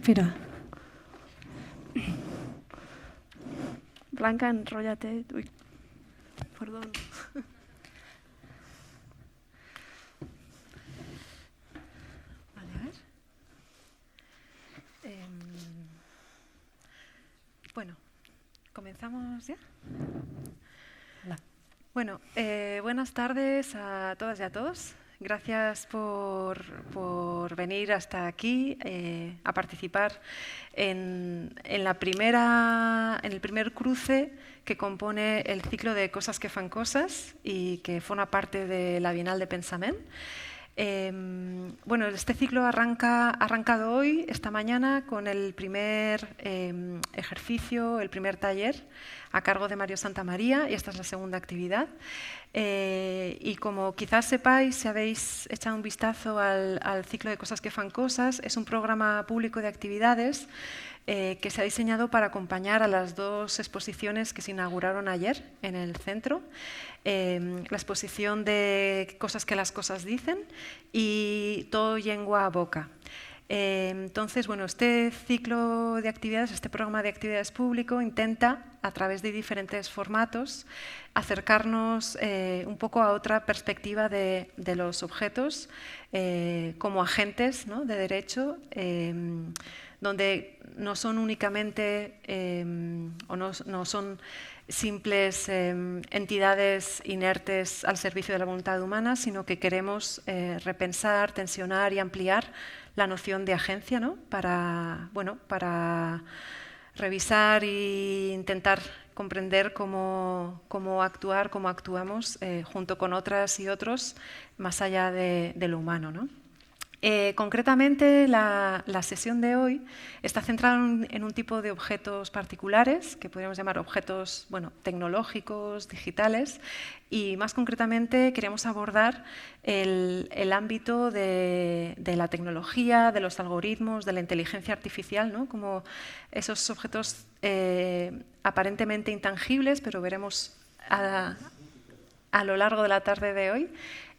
Espera. Blanca, enróllate. Uy, perdón. Vale, a ver. Bueno, ¿comenzamos ya? Hola. Bueno, buenas tardes a todas y a todos. Gracias por venir hasta aquí a participar en el primer cruce que compone el ciclo de Cosas que fan cosas y que forma parte de la Bienal de Pensament. Bueno, este ciclo ha arrancado hoy, esta mañana, con el primer ejercicio, el primer taller a cargo de Mario Santamaría, y esta es la segunda actividad. Y como quizás sepáis, si habéis echado un vistazo al ciclo de Cosas que fan cosas, es un programa público de actividades que se ha diseñado para acompañar a las dos exposiciones que se inauguraron ayer en el centro. La exposición de Cosas que las cosas dicen y Todo llengua a boca. Entonces, bueno, este ciclo de actividades, este programa de actividades público intenta, a través de diferentes formatos, acercarnos un poco a otra perspectiva de los objetos como agentes, ¿no?, de derecho, donde no son únicamente o no son simples entidades inertes al servicio de la voluntad humana, sino que queremos repensar, tensionar y ampliar la noción de agencia, ¿no?, para revisar e intentar comprender cómo actuar, cómo actuamos junto con otras y otros, más allá de lo humano, ¿no? Concretamente, la sesión de hoy está centrada en un tipo de objetos particulares, que podríamos llamar objetos tecnológicos, digitales, y más concretamente queremos abordar el ámbito de la tecnología, de los algoritmos, de la inteligencia artificial, ¿no?, como esos objetos aparentemente intangibles, pero veremos a lo largo de la tarde de hoy,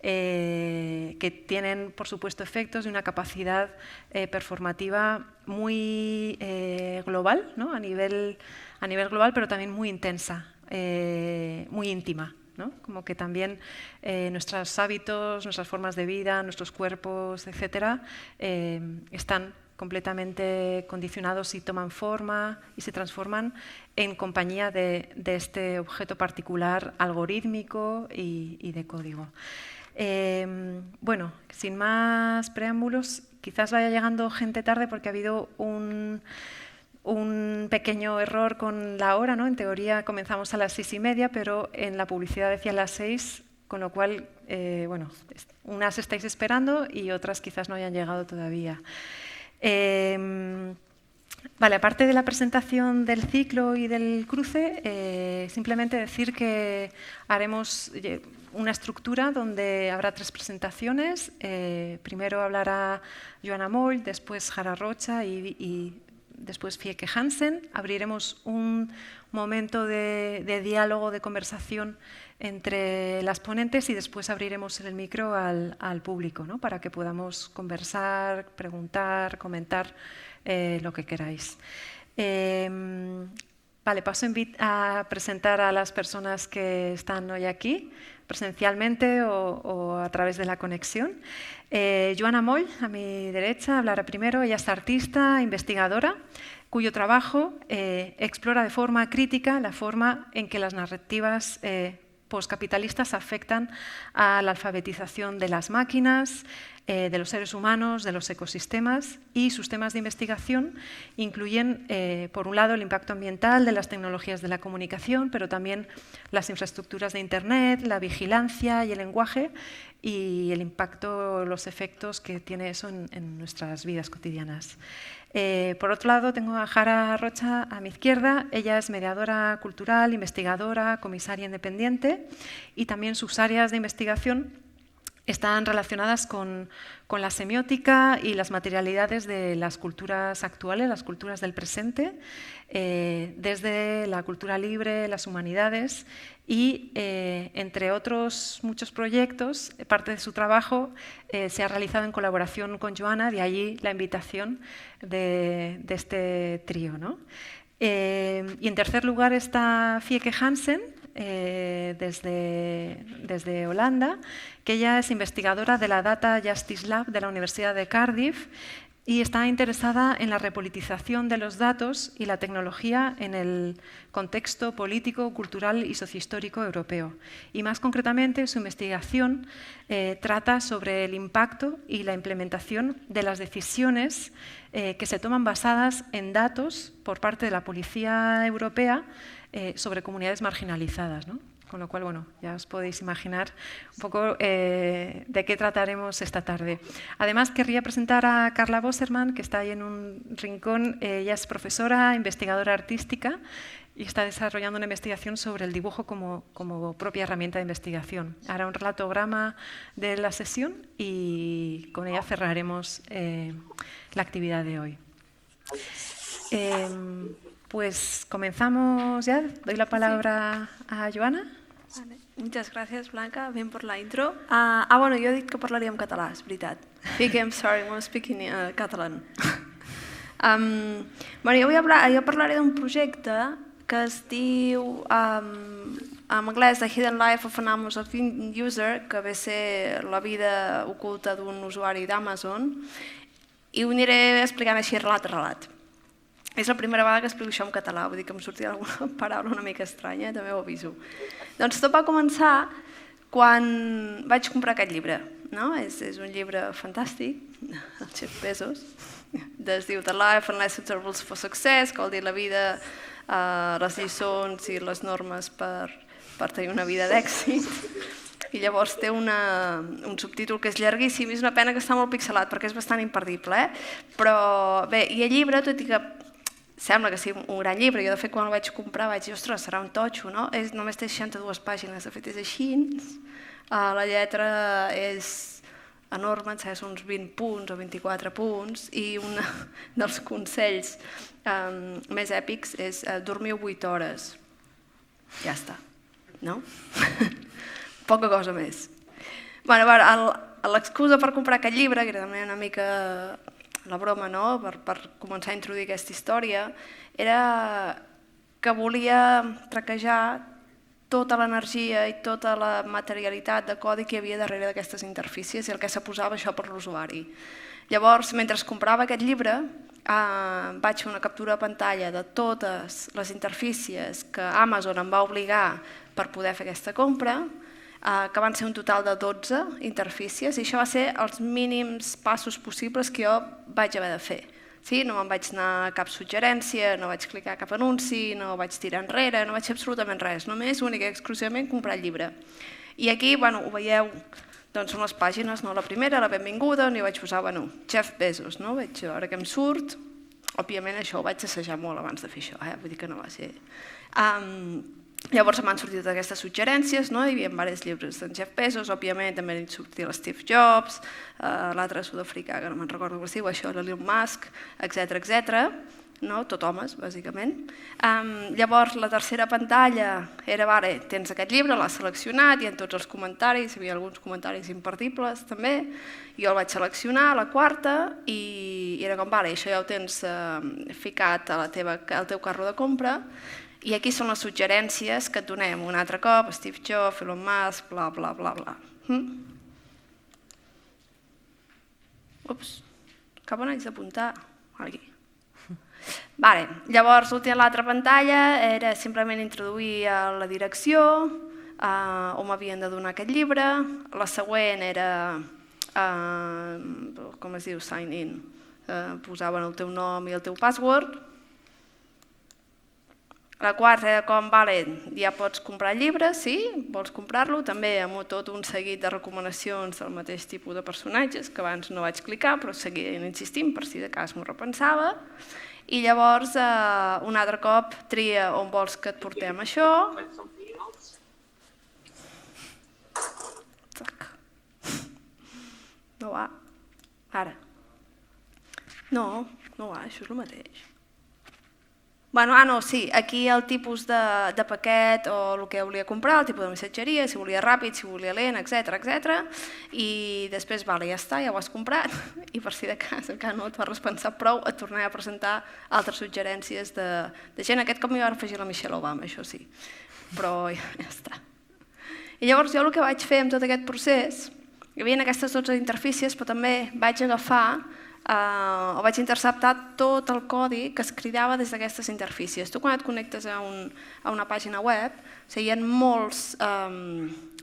que tienen, por supuesto, efectos y una capacidad performativa muy global, ¿no?, a nivel global, pero también muy intensa, muy íntima, ¿no? Como que también nuestros hábitos, nuestras formas de vida, nuestros cuerpos, etcétera, están completamente condicionados y toman forma y se transforman en compañía de este objeto particular algorítmico y de código. Bueno, sin más preámbulos, quizás vaya llegando gente tarde porque ha habido un pequeño error con la hora, ¿no? En teoría comenzamos a las 6:30, pero en la publicidad decía las 6, con lo cual, bueno, unas estáis esperando y otras quizás no hayan llegado todavía. Vale, aparte de la presentación del ciclo y del cruce, simplemente decir que haremos una estructura donde habrá 3 presentaciones. Primero hablará Joana Moll, después Jara, Rocha y después Fieke, Jansen. Abriremos un momento de diálogo, de conversación entre las ponentes y después abriremos el micro al público, ¿no?, para que podamos conversar, preguntar, comentar lo que queráis. Vale, paso a presentar a las personas que están hoy aquí, presencialmente o a través de la conexión. Joana Moll, a mi derecha, hablará primero. Ella es artista, investigadora, cuyo trabajo explora de forma crítica la forma en que las narrativas postcapitalistas afectan a la alfabetización de las máquinas, de los seres humanos, de los ecosistemas, y sus temas de investigación incluyen, por un lado, el impacto ambiental de las tecnologías de la comunicación, pero también las infraestructuras de Internet, la vigilancia y el lenguaje, y el impacto, los efectos que tiene eso en nuestras vidas cotidianas. Por otro lado, tengo a Jara Rocha a mi izquierda. Ella es mediadora cultural, investigadora, comisaria independiente, y también sus áreas de investigación están relacionadas con la semiótica y las materialidades de las culturas actuales, las culturas del presente, desde la cultura libre, las humanidades y, entre otros muchos proyectos, parte de su trabajo se ha realizado en colaboración con Joana, de allí la invitación de este trío, ¿no? Y en tercer lugar está Fieke Jansen, desde Holanda, que ella es investigadora de la Data Justice Lab de la Universidad de Cardiff y está interesada en la repolitización de los datos y la tecnología en el contexto político, cultural y sociohistórico europeo. Y más concretamente, su investigación trata sobre el impacto y la implementación de las decisiones que se toman basadas en datos por parte de la Policía Europea sobre comunidades marginalizadas, ¿no? Con lo cual, bueno, ya os podéis imaginar un poco de qué trataremos esta tarde. Además, querría presentar a Carla Bosserman, que está ahí en un rincón. Ella es profesora, investigadora artística y está desarrollando una investigación sobre el dibujo como propia herramienta de investigación. Hará un relatograma de la sesión y con ella cerraremos la actividad de hoy. Pues comenzamos ya. Doy la palabra a Joana. Vale. Muchas gracias, Blanca, bien por la intro. Bueno, jo he dit que parlaria en català, és veritat. Fieke, I'm sorry, I'm speaking catalan. Jo parlaré d'un projecte que es diu, en anglès, The Hidden Life of an Amazon User, que ve a ser la vida oculta d'un usuari d'Amazon, i ho aniré explicant així relat a relat. És la primera vegada que explico això en català, vull dir que em sortirà alguna paraula una mica estranya, també ho aviso. Doncs tot va començar quan vaig comprar aquest llibre. És un llibre fantàstic, el Jeff Bezos, es diu The Life and Lessons Rules for Success, que vol dir la vida, les lliçons i les normes per tenir una vida d'èxit. I llavors té un subtítol que és llarguíssim, és una pena que està molt pixelat perquè és bastant imperdible. Però bé, i el llibre, tot i que sembla que sigui un gran llibre, jo de fet quan el vaig comprar vaig dir, ostres, serà un totxo, no? Només té 62 pàgines, de fet és així, la lletra és enorme, són uns 20 punts o 24 punts, i un dels consells més èpics és dormiu 8 hores. Ja està, no? Poca cosa més. L'excusa per comprar aquest llibre, que era també una mica la broma, per començar a introduir aquesta història, era que volia traquejar tota l'energia i tota la materialitat de codi que hi havia darrere d'aquestes interfícies i el que suposava això per l'usuari. Llavors, mentre comprava aquest llibre, vaig fer una captura de pantalla de totes les interfícies que Amazon em va obligar per poder fer aquesta compra, que van ser un total de 12 interfícies, i això va ser els mínims passos possibles que jo vaig haver de fer. No me'n vaig anar a cap suggerència, no vaig clicar cap anunci, no vaig tirar enrere, no vaig fer absolutament res, només únic i exclusivament comprar el llibre. I aquí, ho veieu, són les pàgines, la primera, la benvinguda, on hi vaig posar, Jeff Bezos, veig ara que em surt, òbviament això ho vaig assajar molt abans de fer això, vull dir que no va ser... Llavors m'han sortit aquestes suggerències, hi havia diversos llibres d'en Jeff Bezos, òbviament també hi sortia l'Steve Jobs, l'altre sud-africà, que no me'n recordo com es diu, això, l'Elon Musk, etc. Tot homes, bàsicament. Llavors la tercera pantalla era, tens aquest llibre, l'has seleccionat, i en tots els comentaris, hi havia alguns comentaris imperdibles també, jo el vaig seleccionar, la quarta, i era com, això ja ho tens ficat al teu carro de compra, i aquí són les suggerències que et donem un altre cop, Steve Jobs, Elon Musk, bla, bla, bla, bla. Ups, cap on haig d'apuntar? Aquí. Llavors, l'altra pantalla era simplement introduir la direcció, on m'havien de donar aquest llibre. La següent era, com es diu, sign in. Posaven el teu nom i el teu password. La quarta era com, ja pots comprar el llibre, sí, vols comprar-lo, també amb tot un seguit de recomanacions del mateix tipus de personatges, que abans no vaig clicar, però seguien insistint per si de cas m'ho repensava. I llavors, un altre cop, tria on vols que et portem això. No va, això és el mateix. Sí, aquí el tipus de paquet o el que volia comprar, el tipus de missatgeria, si volia ràpid, si volia lent, etc. I després, ja està, ja ho has comprat, i per si de cas encara no et vas repensar prou, et tornaré a presentar altres suggerències de gent. Aquest cop m'hi va afegir la Michelle Obama, això sí, però ja està. I llavors jo el que vaig fer amb tot aquest procés, hi havia aquestes 12 interfícies, però també vaig agafar o vaig interceptar tot el codi que es cridava des d'aquestes interfícies. Tu quan et connectes a una pàgina web, hi ha molts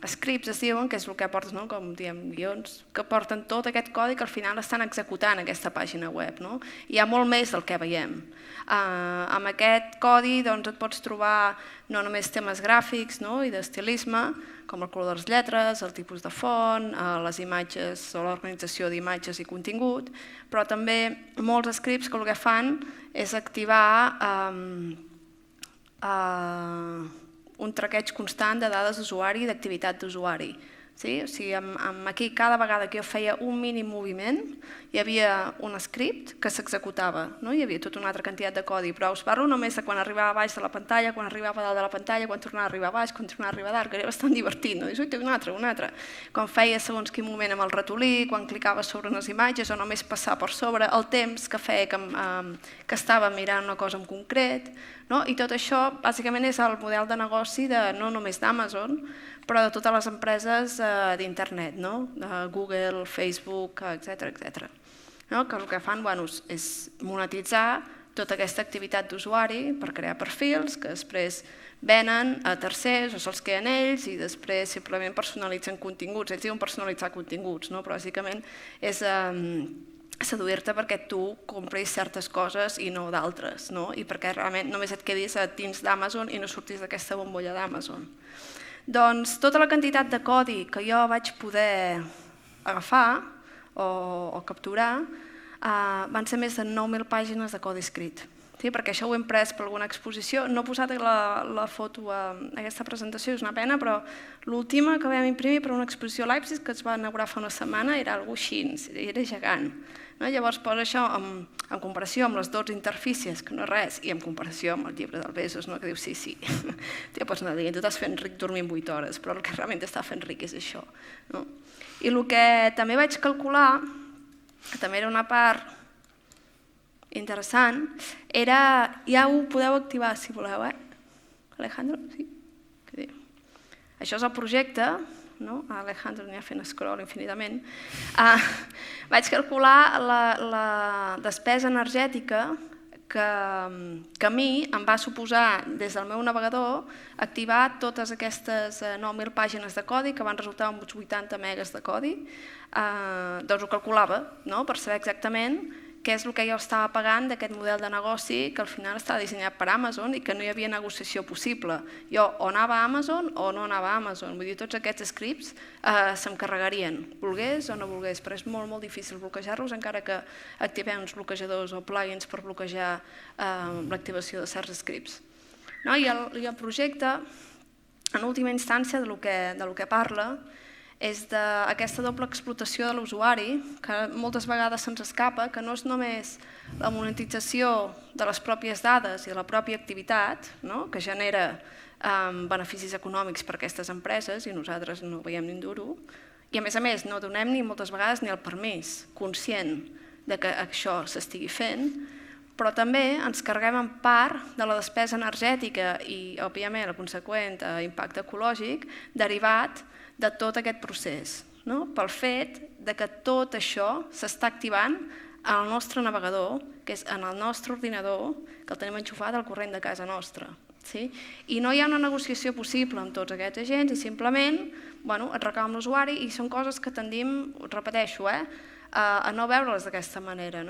scripts, es diuen, que és el que portes, com diem, guions, que porten tot aquest codi que al final estan executant aquesta pàgina web. Hi ha molt més del que veiem. Amb aquest codi et pots trobar no només temes gràfics i d'estilisme, com el color de les lletres, el tipus de font, les imatges o l'organització d'imatges i contingut, però també molts scripts que el que fan és activar un traqueig constant de dades d'usuari i d'activitat d'usuari. O sigui, aquí cada vegada que jo feia un mínim moviment hi havia un script que s'executava, hi havia tota una altra quantitat de codi, però us parlo només de quan arribava a baix de la pantalla, quan arribava a dalt de la pantalla, quan tornava a arribar a baix, quan tornava a arribar a dalt, que era bastant divertit, dius, ui, té un altre. Quan feia segons quin moment amb el ratolí, quan clicava sobre unes imatges o només passar per sobre, el temps que feia que estava mirant una cosa en concret, i tot això bàsicament és el model de negoci no només d'Amazon, però de totes les empreses d'internet, Google, Facebook, etc. Que el que fan és monetitzar tota aquesta activitat d'usuari per crear perfils que després venen a tercers o se'ls queden ells i després simplement personalitzen continguts. Ells diuen personalitzar continguts, però bàsicament és seduir-te perquè tu compris certes coses i no d'altres, i perquè realment només et quedis dins d'Amazon i no surtis d'aquesta bombolla d'Amazon. Doncs tota la quantitat de codi que jo vaig poder agafar o capturar van ser més de 9.000 pàgines de codi escrit, perquè això ho hem pres per alguna exposició. No he posat la foto a aquesta presentació, és una pena, però l'última que vam imprimir per una exposició a Leipzig que es va inaugurar fa una setmana era alguna cosa així, era gegant. Llavors posa això en comparació amb les 12 interfícies, que no és res, i en comparació amb el llibre del Bezos, que diu sí, pots anar dient, tu t'has fet ric dormint 8 hores, però el que realment t'està fent ric és això. I el que també vaig calcular, que també era una part interessant, era, ja ho podeu activar si voleu, Alejandro? Sí? Què diu? Això és el projecte, Alejandro anirà fent scroll infinitament. Vaig calcular la despesa energètica que a mi em va suposar, des del meu navegador, activar totes aquestes 9.000 pàgines de codi, que van resultar uns 80 megas de codi. Doncs ho calculava, per saber exactament què és el que jo estava pagant d'aquest model de negoci que al final estava dissenyat per Amazon i que no hi havia negociació possible. Jo o anava a Amazon o no anava a Amazon. Vull dir, tots aquests scripts se'm carregarien, volgués o no volgués, però és molt, molt difícil bloquejar-los, encara que activem uns bloquejadors o plugins per bloquejar l'activació de certs scripts. I el projecte, en última instància, del que parla, és d'aquesta doble explotació de l'usuari, que moltes vegades se'ns escapa, que no és només la monetització de les pròpies dades i de la pròpia activitat, que genera beneficis econòmics per a aquestes empreses, i nosaltres no veiem ni un duro, i a més no donem ni moltes vegades ni el permís conscient que això s'estigui fent, però també ens carreguem en part de la despesa energètica i, òbviament, el conseqüent impacte ecològic derivat de tot aquest procés, pel fet que tot això s'està activant en el nostre navegador, que és en el nostre ordinador, que el tenim enxufat al corrent de casa nostra. I no hi ha una negociació possible amb tots aquests agents i simplement et recau amb l'usuari i són coses que tendim, ho repeteixo, a no veure-les d'aquesta manera.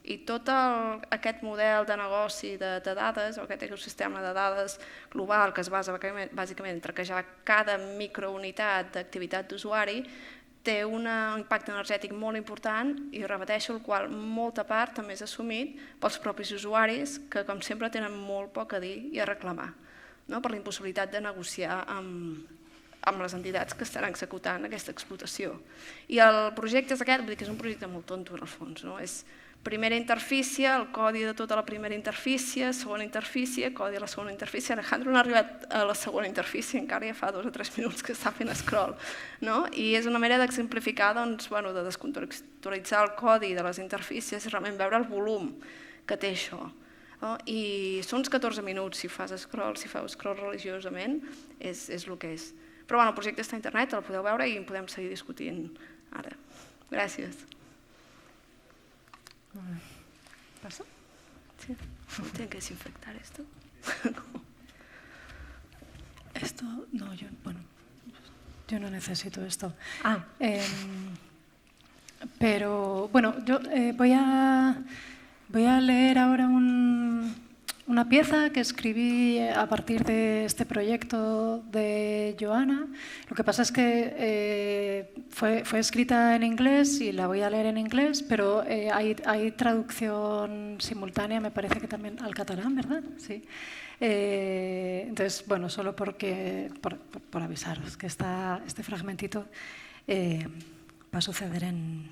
I tot aquest model de negoci de dades, o aquest ecosistema de dades global que es basa bàsicament en traquejar cada microunitat d'activitat d'usuari, té un impacte energètic molt important i, repeteixo, el qual molta part també és assumit pels propis usuaris que, com sempre, tenen molt poc a dir i a reclamar, per la impossibilitat de negociar amb les entitats que estan executant aquesta explotació. I el projecte és aquest, vull dir que és un projecte molt tonto en el fons, és Primera interfície, el codi de tota la primera interfície, segona interfície, codi de la segona interfície. Alejandro no ha arribat a la segona interfície, encara ja fa 2 o 3 minuts que està fent scroll. I és una manera d'exemplificar, de descontextualitzar el codi de les interfícies i realment veure el volum que té això. I són uns 14 minuts, si fas scroll, si feu scroll religiosament, és el que és. Però el projecte està a internet, el podeu veure i en podem seguir discutint ara. Gràcies. ¿Paso? Sí. ¿Tengo que desinfectar esto? Esto, no, yo no necesito esto. Pero, yo voy a leer ahora una pieza que escribí a partir de este proyecto de Joana. Lo que pasa es que fue escrita en inglés y la voy a leer en inglés, pero hay traducción simultánea, me parece que también al catalán, ¿verdad? Sí. Entonces, solo por avisaros que este fragmentito va a suceder en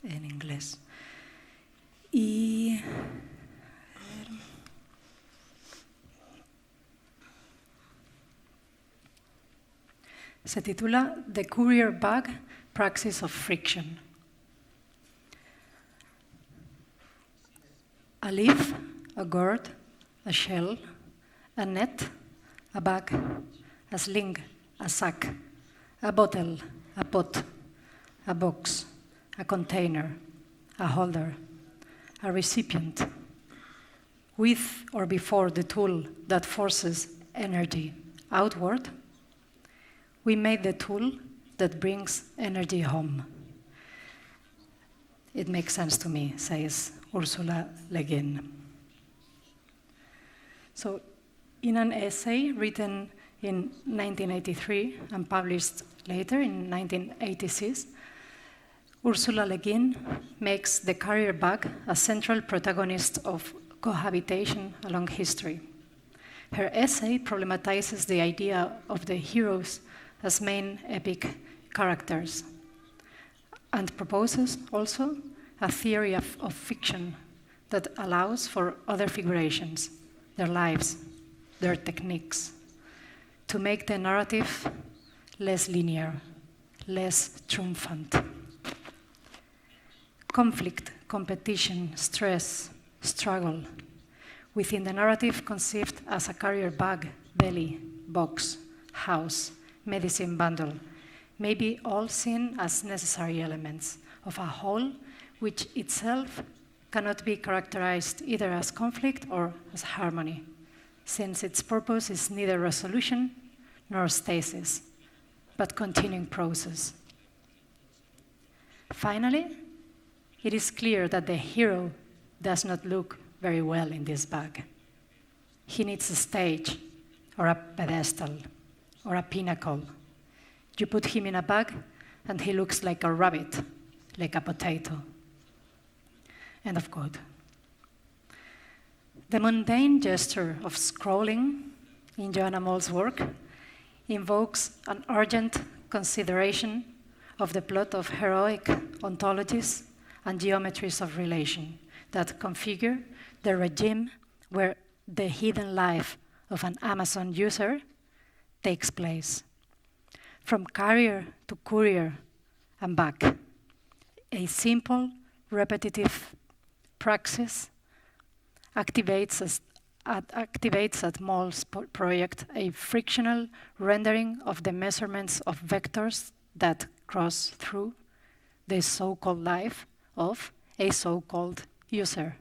inglés. Y se titula The Courier Bug, Praxis of Friction. A leaf, a gourd, a shell, a net, a bag, a sling, a sack, a bottle, a pot, a box, a container, a holder, a recipient, with or before the tool that forces energy outward, we made the tool that brings energy home. It makes sense to me, says Ursula Le Guin. So, in an essay written in 1983 and published later in 1986, Ursula Le Guin makes the carrier bug a central protagonist of cohabitation along history. Her essay problematizes the idea of the heroes as main epic characters and proposes also a theory of fiction that allows for other figurations, their lives, their techniques, to make the narrative less linear, less triumphant. Conflict, competition, stress, struggle, within the narrative conceived as a carrier bag, belly, box, house, medicine bundle, may be all seen as necessary elements of a whole which itself cannot be characterized either as conflict or as harmony, since its purpose is neither resolution nor stasis, but continuing process. Finally, it is clear that the hero does not look very well in this bag. He needs a stage, or a pedestal, or a pinnacle. You put him in a bag, and he looks like a rabbit, like a potato. End of quote. The mundane gesture of scrolling in Joana Moll's work invokes an urgent consideration of the plot of heroic ontologies and geometries of relation that configure the regime where the hidden life of an Amazon user takes place. From carrier to courier and back, a simple, repetitive praxis activates at Moll's project a frictional rendering of the measurements of vectors that cross through the so-called life of a so-called user.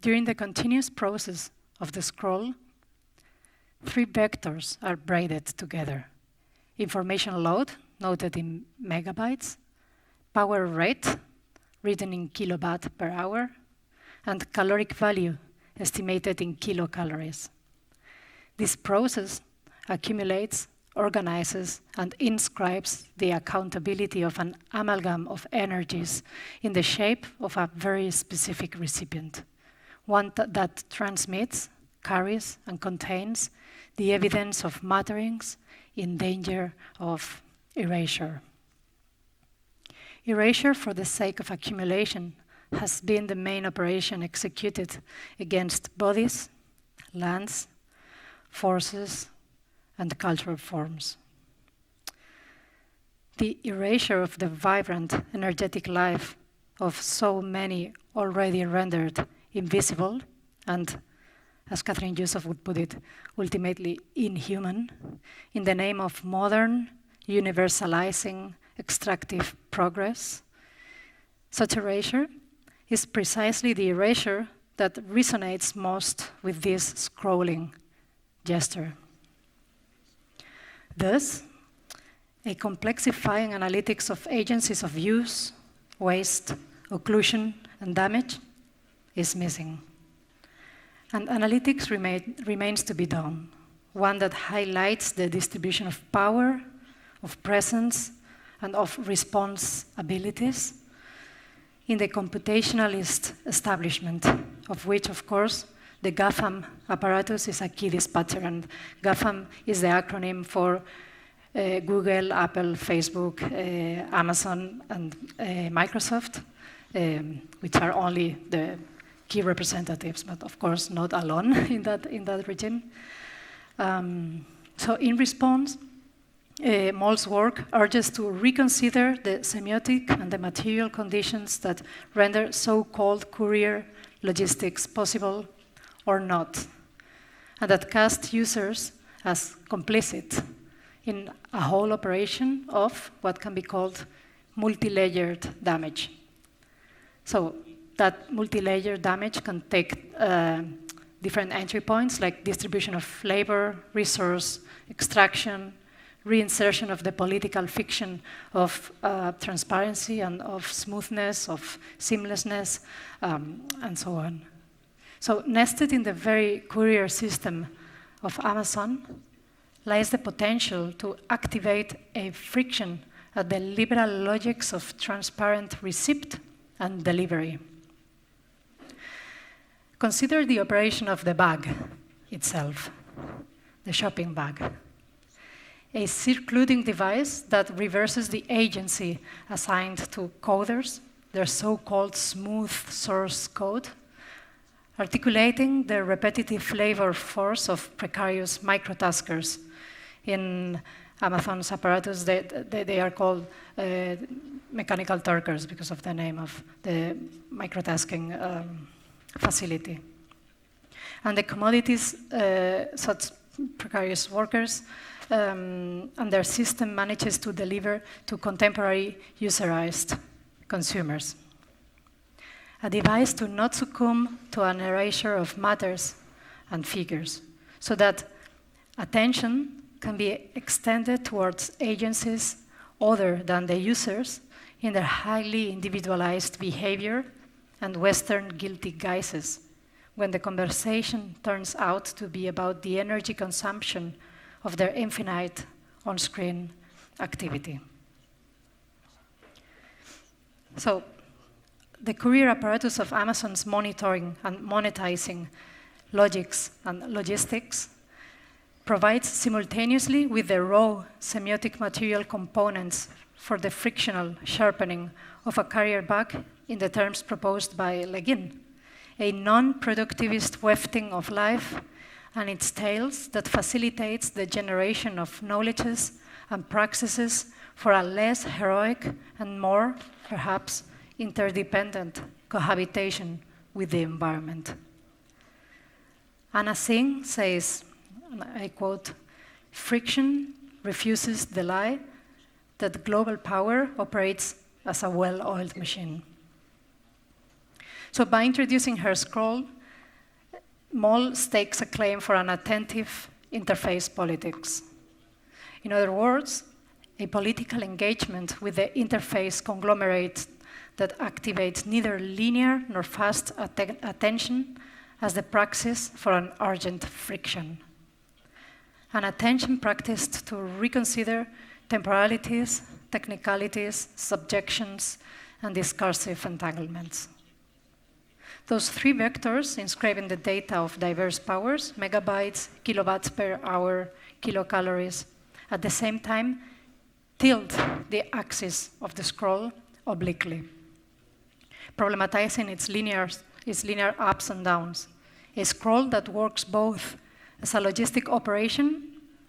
During the continuous process of the scroll, 3 vectors are braided together. Information load, noted in megabytes, power rate, written in kilowatt per hour, and caloric value, estimated in kilocalories. This process accumulates, organizes, and inscribes the accountability of an amalgam of energies in the shape of a very specific recipient, one that transmits, carries, and contains the evidence of matterings in danger of erasure. Erasure for the sake of accumulation has been the main operation executed against bodies, lands, forces, and cultural forms. The erasure of the vibrant, energetic life of so many already rendered invisible and, as Catherine Yusuf would put it, ultimately inhuman, in the name of modern, universalizing, extractive progress. Such erasure is precisely the erasure that resonates most with this scrolling gesture. Thus, a complexifying analytics of agencies of use, waste, occlusion, and damage is missing. And analytics remains to be done, one that highlights the distribution of power, of presence, and of response abilities in the computationalist establishment, of which, of course, the GAFAM apparatus is a key dispatcher, and GAFAM is the acronym for Google, Apple, Facebook, Amazon, and Microsoft, which are only the key representatives, but of course not alone in that regime. So in response, Moll's work urges to reconsider the semiotic and the material conditions that render so-called courier logistics possible or not, and that cast users as complicit in a whole operation of what can be called multi-layered damage. So that multi-layered damage can take different entry points like distribution of labor, resource, extraction, reinsertion of the political fiction of transparency and of smoothness, of seamlessness, and so on. So nested in the very courier system of Amazon lies the potential to activate a friction at the liberal logics of transparent receipt and delivery. Consider the operation of the bag itself, the shopping bag. A circulating device that reverses the agency assigned to coders, their so-called smooth source code, articulating the repetitive labor force of precarious microtaskers. In Amazon's apparatus, they are called mechanical turkers because of the name of the microtasking facility. And the commodities, such precarious workers, and their system manages to deliver to contemporary userized consumers. A device to not succumb to an erasure of matters and figures, so that attention can be extended towards agencies other than the users in their highly individualized behavior and Western guilty guises, when the conversation turns out to be about the energy consumption of their infinite on-screen activity. So, the courier apparatus of Amazon's monitoring and monetizing logics and logistics provides simultaneously with the raw semiotic material components for the frictional sharpening of a carrier bag in the terms proposed by Le Guin, a non-productivist wefting of life and its tales that facilitates the generation of knowledges and practices for a less heroic and more, perhaps, interdependent cohabitation with the environment. Anna Singh says, and I quote, "Friction refuses the lie that global power operates as a well-oiled machine." So by introducing her scroll, Moll stakes a claim for an attentive interface politics. In other words, a political engagement with the interface conglomerate that activates neither linear nor fast attention as the praxis for an urgent friction. An attention practiced to reconsider temporalities, technicalities, subjections, and discursive entanglements. Those three vectors inscribing the data of diverse powers, megabytes, kilowatts per hour, kilocalories, at the same time tilt the axis of the scroll obliquely, problematizing its linear ups and downs, a scroll that works both as a logistic operation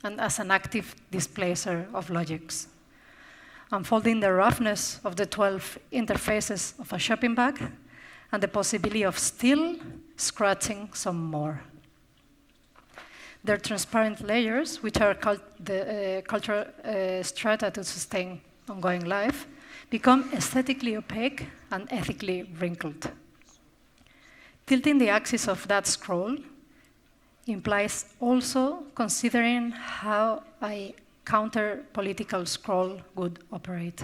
and as an active displacer of logics, unfolding the roughness of the 12 interfaces of a shopping bag and the possibility of still scratching some more. Their transparent layers, which are the cultural strata to sustain ongoing life, become aesthetically opaque and ethically wrinkled. Tilting the axis of that scroll implies also considering how a counter-political scroll would operate.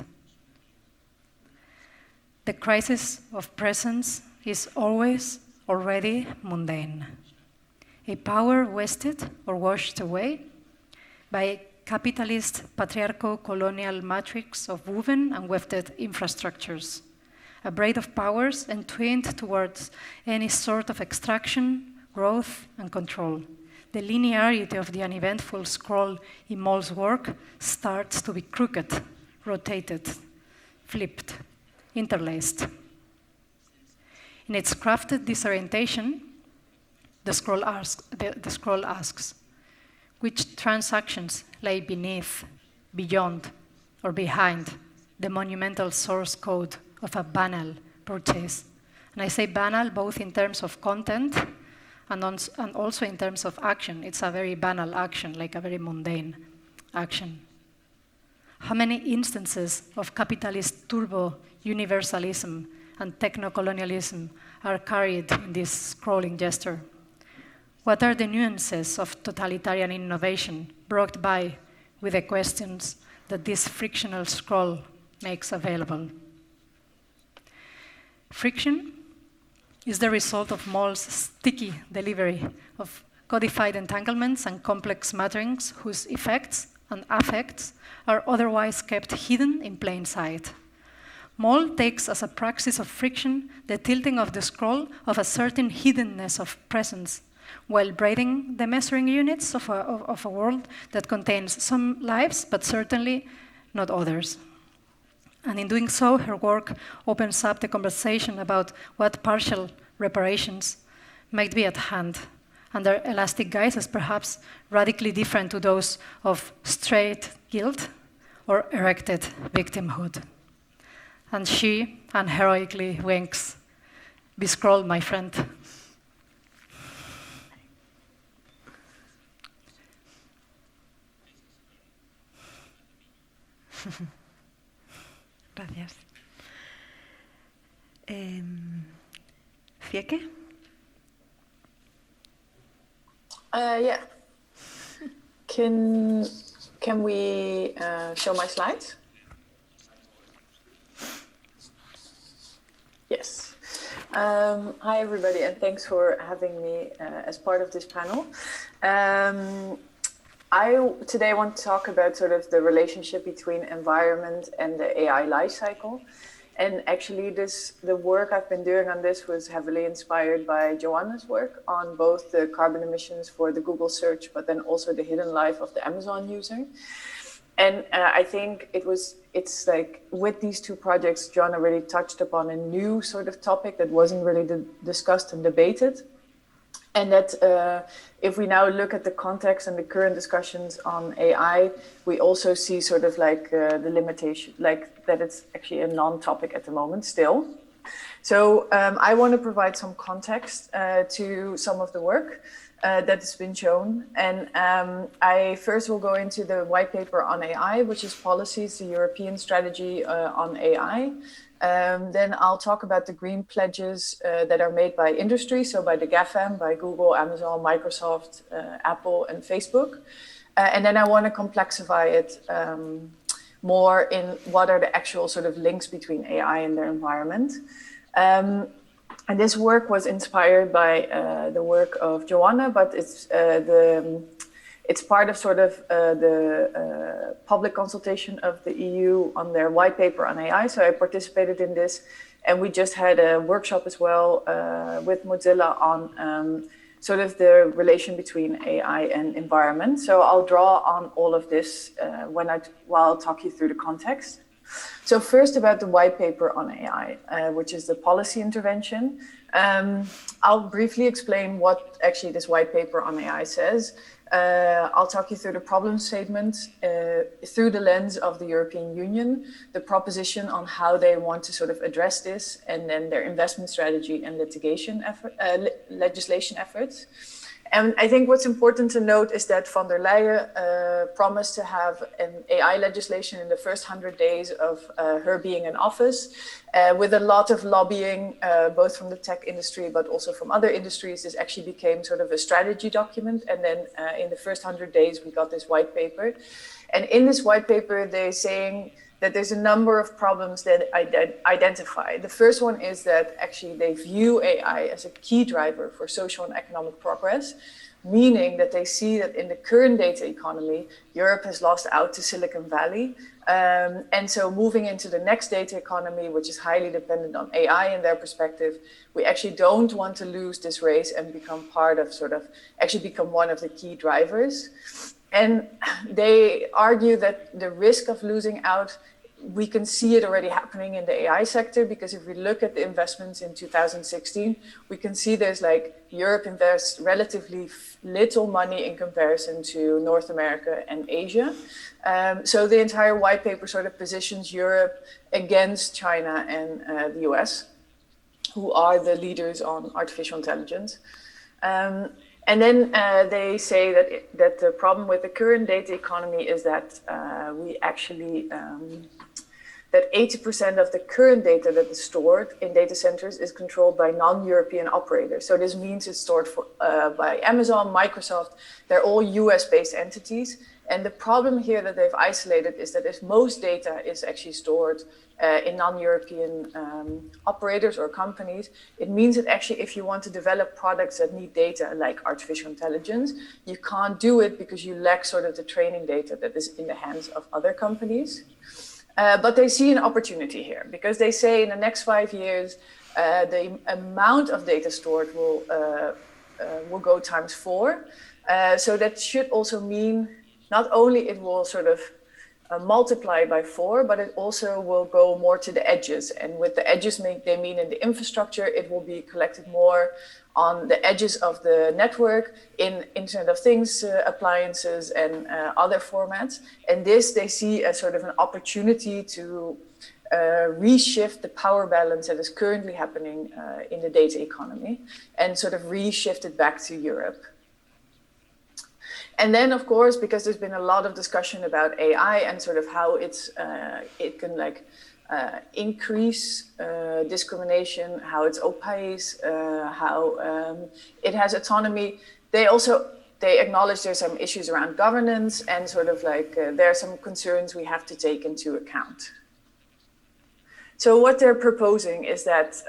The crisis of presence is always already mundane, a power wasted or washed away by a capitalist patriarcho-colonial matrix of woven and wefted infrastructures, a braid of powers entwined towards any sort of extraction, growth, and control. The linearity of the uneventful scroll in Moll's work starts to be crooked, rotated, flipped, interlaced. In its crafted disorientation, the scroll asks, which transactions lay beneath, beyond, or behind the monumental source code of a banal purchase? And I say banal both in terms of content and also in terms of action. It's a very banal action, like a very mundane action. How many instances of capitalist turbo-universalism and techno-colonialism are carried in this scrolling gesture? What are the nuances of totalitarian innovation brought by with the questions that this frictional scroll makes available? Friction is the result of Moll's sticky delivery of codified entanglements and complex matterings whose effects and affects are otherwise kept hidden in plain sight. Moll takes as a praxis of friction the tilting of the scroll of a certain hiddenness of presence, while braiding the measuring units of a world that contains some lives, but certainly not others. And in doing so, her work opens up the conversation about what partial reparations might be at hand, under elastic guises perhaps radically different to those of straight guilt or erected victimhood. And she unheroically winks, "Be scrolled, my friend." Gracias. Fieke? Yeah. Can we show my slides? Yes. Hi everybody, and thanks for having me as part of this panel. I today want to talk about sort of the relationship between environment and the AI lifecycle. And actually the work I've been doing on this was heavily inspired by Joana's work on both the carbon emissions for the Google search, but then also the hidden life of the Amazon user. And I think it's like with these two projects, Joana really touched upon a new sort of topic that wasn't really discussed and debated. And that if we now look at the context and the current discussions on AI, we also see sort of like the limitation, like that it's actually a non-topic at the moment still. So I want to provide some context to some of the work that has been shown. And I first will go into the white paper on AI, which is Policies, the European Strategy on AI. Then I'll talk about the green pledges that are made by industry, so by the GAFAM, by Google, Amazon, Microsoft, Apple, and Facebook. And then I want to complexify it more in what are the actual sort of links between AI and their environment. And this work was inspired by the work of Joana, but it's part of sort of the public consultation of the EU on their white paper on AI. So I participated in this, and we just had a workshop as well with Mozilla on sort of the relation between AI and environment. So I'll draw on all of this while I'll talk you through the context. So first about the white paper on AI, which is the policy intervention. I'll briefly explain what actually this white paper on AI says. I'll talk you through the problem statement through the lens of the European Union, the proposition on how they want to sort of address this, and then their investment strategy and legislation efforts. And I think what's important to note is that von der Leyen promised to have an AI legislation in the first 100 days of her being in office, with a lot of lobbying, both from the tech industry, but also from other industries. This actually became sort of a strategy document. And then in the first 100 days, we got this white paper. And in this white paper, they're saying that there's a number of problems that identify. The first one is that actually they view AI as a key driver for social and economic progress, meaning that they see that in the current data economy, Europe has lost out to Silicon Valley. And so moving into the next data economy, which is highly dependent on AI in their perspective, we actually don't want to lose this race and become part of actually become one of the key drivers. And they argue that the risk of losing out, we can see it already happening in the AI sector, because if we look at the investments in 2016, we can see there's Europe invests relatively little money in comparison to North America and Asia. So the entire white paper sort of positions Europe against China and the US, who are the leaders on artificial intelligence. And then they say that the problem with the current data economy is that we actually, that 80% of the current data that is stored in data centers is controlled by non-European operators. So this means it's stored by Amazon, Microsoft. They're all US-based entities. And the problem here that they've isolated is that if most data is actually stored in non-European operators or companies, it means that actually if you want to develop products that need data like artificial intelligence, you can't do it because you lack sort of the training data that is in the hands of other companies. But they see an opportunity here, because they say in the next 5 years, the amount of data stored will go times 4. So that should also mean not only it will sort of multiply by 4, but it also will go more to the edges. And with the edges, they mean in the infrastructure, it will be collected more on the edges of the network, in Internet of Things appliances and other formats. And this they see as sort of an opportunity to reshift the power balance that is currently happening in the data economy, and sort of reshift it back to Europe. And then, of course, because there's been a lot of discussion about AI and sort of how it can increase discrimination, how it's opaque, how it has autonomy. They acknowledge there's some issues around governance, and sort of there are some concerns we have to take into account. So what they're proposing is that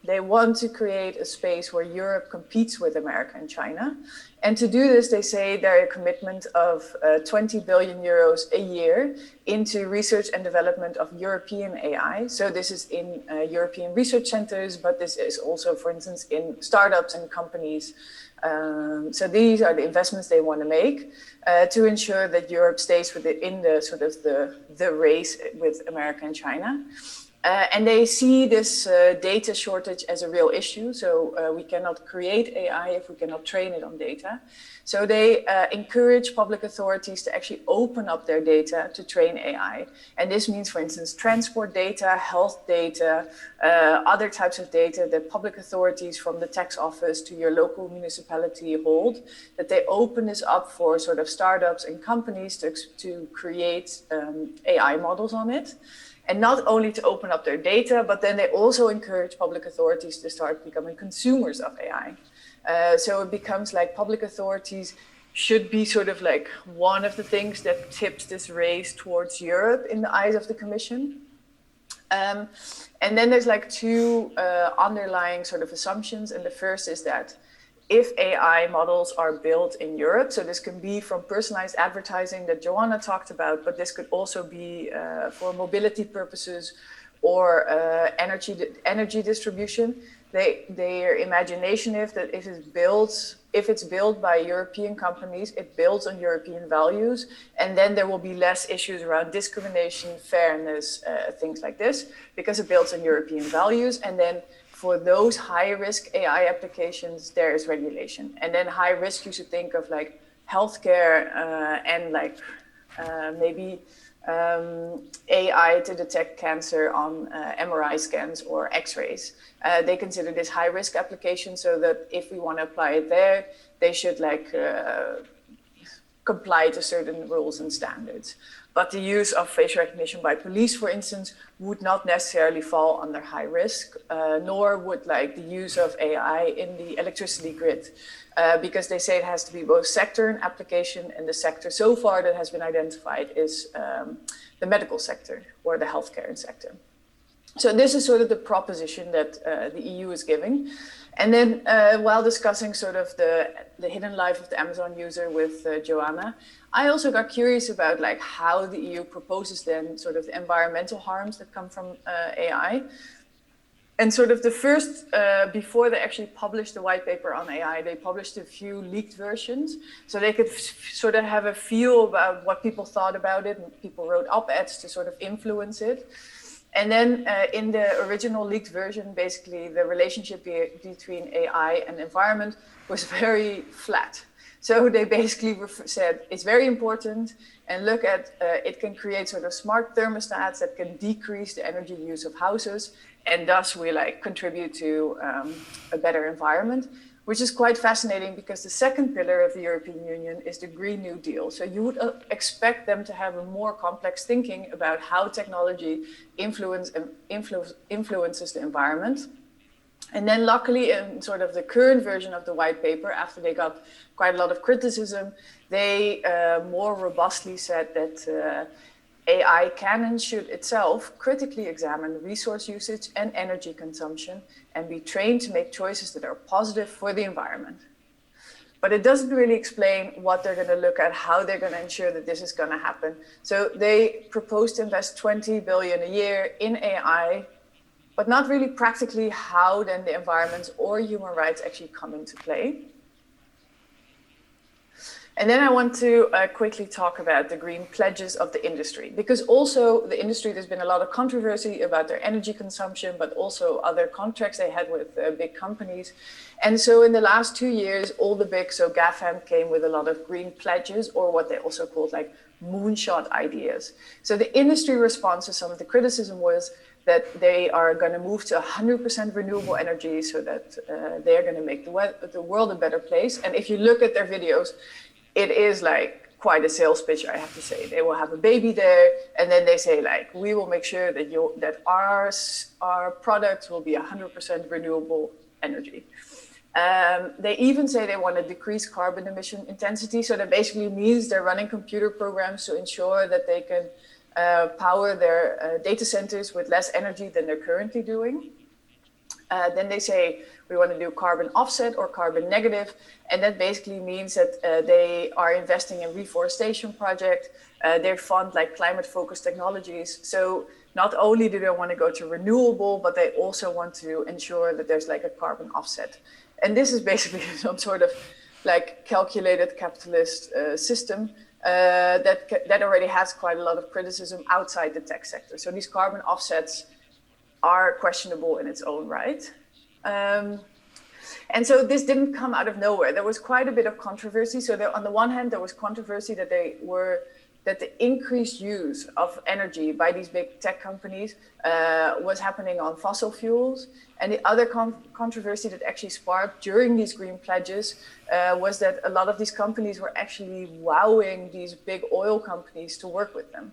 they want to create a space where Europe competes with America and China. And to do this, they say there is a commitment of 20 billion euros a year into research and development of European AI. So this is in European research centers, but this is also, for instance, in startups and companies. So these are the investments they want to make to ensure that Europe stays within the sort of the race with America and China. And they see this data shortage as a real issue. So we cannot create AI if we cannot train it on data. So they encourage public authorities to actually open up their data to train AI. And this means, for instance, transport data, health data, other types of data that public authorities from the tax office to your local municipality hold, that they open this up for sort of startups and companies to create AI models on it. And not only to open up their data, but then they also encourage public authorities to start becoming consumers of AI. So it becomes like public authorities should be sort of like one of the things that tips this race towards Europe in the eyes of the Commission. And then there's like two underlying sort of assumptions. And the first is that if AI models are built in Europe, so this can be from personalized advertising that Joana talked about, but this could also be for mobility purposes or energy distribution, their imagination is that if it's built by European companies, it builds on European values, and then there will be less issues around discrimination, fairness, things like this, because it builds on European values. And then for those high-risk AI applications, there is regulation. And then high risk, you should think of like healthcare and like maybe AI to detect cancer on MRI scans or X-rays. They consider this high-risk application, so that if we want to apply it there, they should like comply to certain rules and standards. But the use of facial recognition by police, for instance, would not necessarily fall under high risk, nor would like the use of AI in the electricity grid, because they say it has to be both sector and application, and the sector so far that has been identified is the medical sector or the healthcare sector. So this is sort of the proposition that the EU is giving. And then while discussing sort of the hidden life of the Amazon user with Joana, I also got curious about like how the EU proposes then sort of the environmental harms that come from AI. And sort of the first, before they actually published the white paper on AI, they published a few leaked versions, so they could sort of have a feel about what people thought about it, and people wrote op-eds to sort of influence it. And then in the original leaked version, basically the relationship between AI and environment was very flat. So they basically said it's very important, and look at it can create sort of smart thermostats that can decrease the energy use of houses, and thus we like contribute to a better environment, which is quite fascinating because the second pillar of the European Union is the Green New Deal. So you would expect them to have a more complex thinking about how technology influences the environment. And then luckily in sort of the current version of the white paper, after they got quite a lot of criticism, they more robustly said that AI can and should itself critically examine resource usage and energy consumption and be trained to make choices that are positive for the environment. But it doesn't really explain what they're going to look at, how they're going to ensure that this is going to happen. So they propose to invest 20 billion a year in AI, but not really practically how then the environment or human rights actually come into play. And then I want to quickly talk about the green pledges of the industry, because also the industry, there's been a lot of controversy about their energy consumption, but also other contracts they had with big companies. And so in the last 2 years, all the big, so GAFAM came with a lot of green pledges, or what they also called like moonshot ideas. So the industry response to some of the criticism was that they are going to move to 100% renewable energy, so that they're going to make the world a better place. And if you look at their videos, it is like quite a sales pitch, I have to say. They will have a baby there, and then they say like, we will make sure that our products will be 100% renewable energy. They even say they want to decrease carbon emission intensity. So that basically means they're running computer programs to ensure that they can power their data centers with less energy than they're currently doing. Then they say we want to do carbon offset or carbon negative, and that basically means that they are investing in reforestation projects. They fund like climate-focused technologies. So not only do they want to go to renewable, but they also want to ensure that there's like a carbon offset. And this is basically some sort of like calculated capitalist system that already has quite a lot of criticism outside the tech sector. So these carbon offsets are questionable in its own right. And so this didn't come out of nowhere. There was quite a bit of controversy. So on the one hand, there was controversy that the increased use of energy by these big tech companies was happening on fossil fuels. And the other controversy that actually sparked during these green pledges was that a lot of these companies were actually wowing these big oil companies to work with them.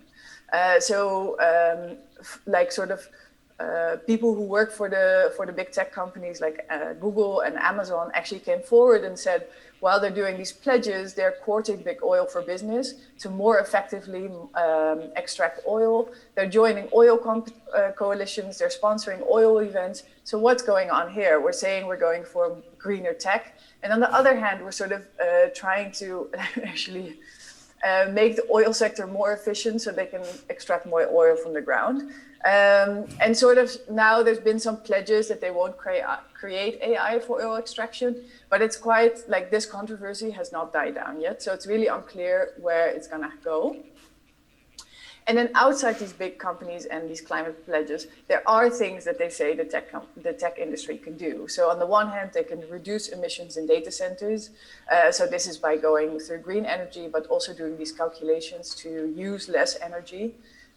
People who work for the big tech companies like Google and Amazon actually came forward and said, while they're doing these pledges, they're courting big oil for business to more effectively extract oil. They're joining oil coalitions, they're sponsoring oil events. So what's going on here? We're saying we're going for greener tech. And on the other hand, we're sort of trying to actually make the oil sector more efficient so they can extract more oil from the ground. And sort of now there's been some pledges that they won't create AI for oil extraction, but it's quite like this controversy has not died down yet. So it's really unclear where it's gonna go. And then outside these big companies and these climate pledges, there are things that they say the tech industry can do. So on the one hand, they can reduce emissions in data centers. So this is by going through green energy, but also doing these calculations to use less energy.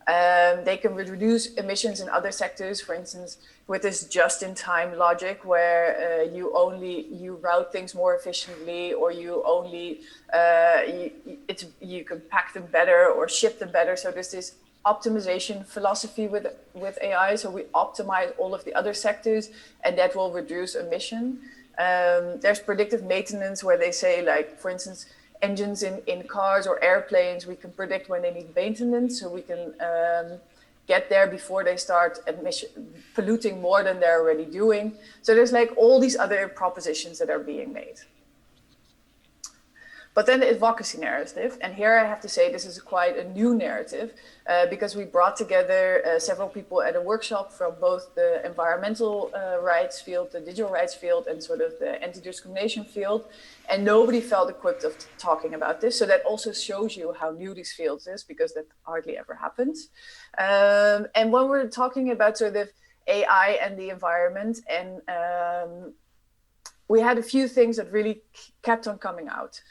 They can reduce emissions in other sectors, for instance, with this just-in-time logic where you route things more efficiently, or you only you can pack them better or ship them better. So there's this optimization philosophy with AI. So we optimize all of the other sectors, and that will reduce emission. There's predictive maintenance where they say, like, for instance, engines in cars or airplanes, we can predict when they need maintenance, so we can get there before they start polluting more than they're already doing. So there's like all these other propositions that are being made. But then the advocacy narrative, and here I have to say this is quite a new narrative because we brought together several people at a workshop from both the environmental rights field, the digital rights field, and sort of the anti-discrimination field, and nobody felt equipped of talking about this. So that also shows you how new these fields is, because that hardly ever happens. And when we're talking about sort of AI and the environment, and we had a few things that really kept on coming out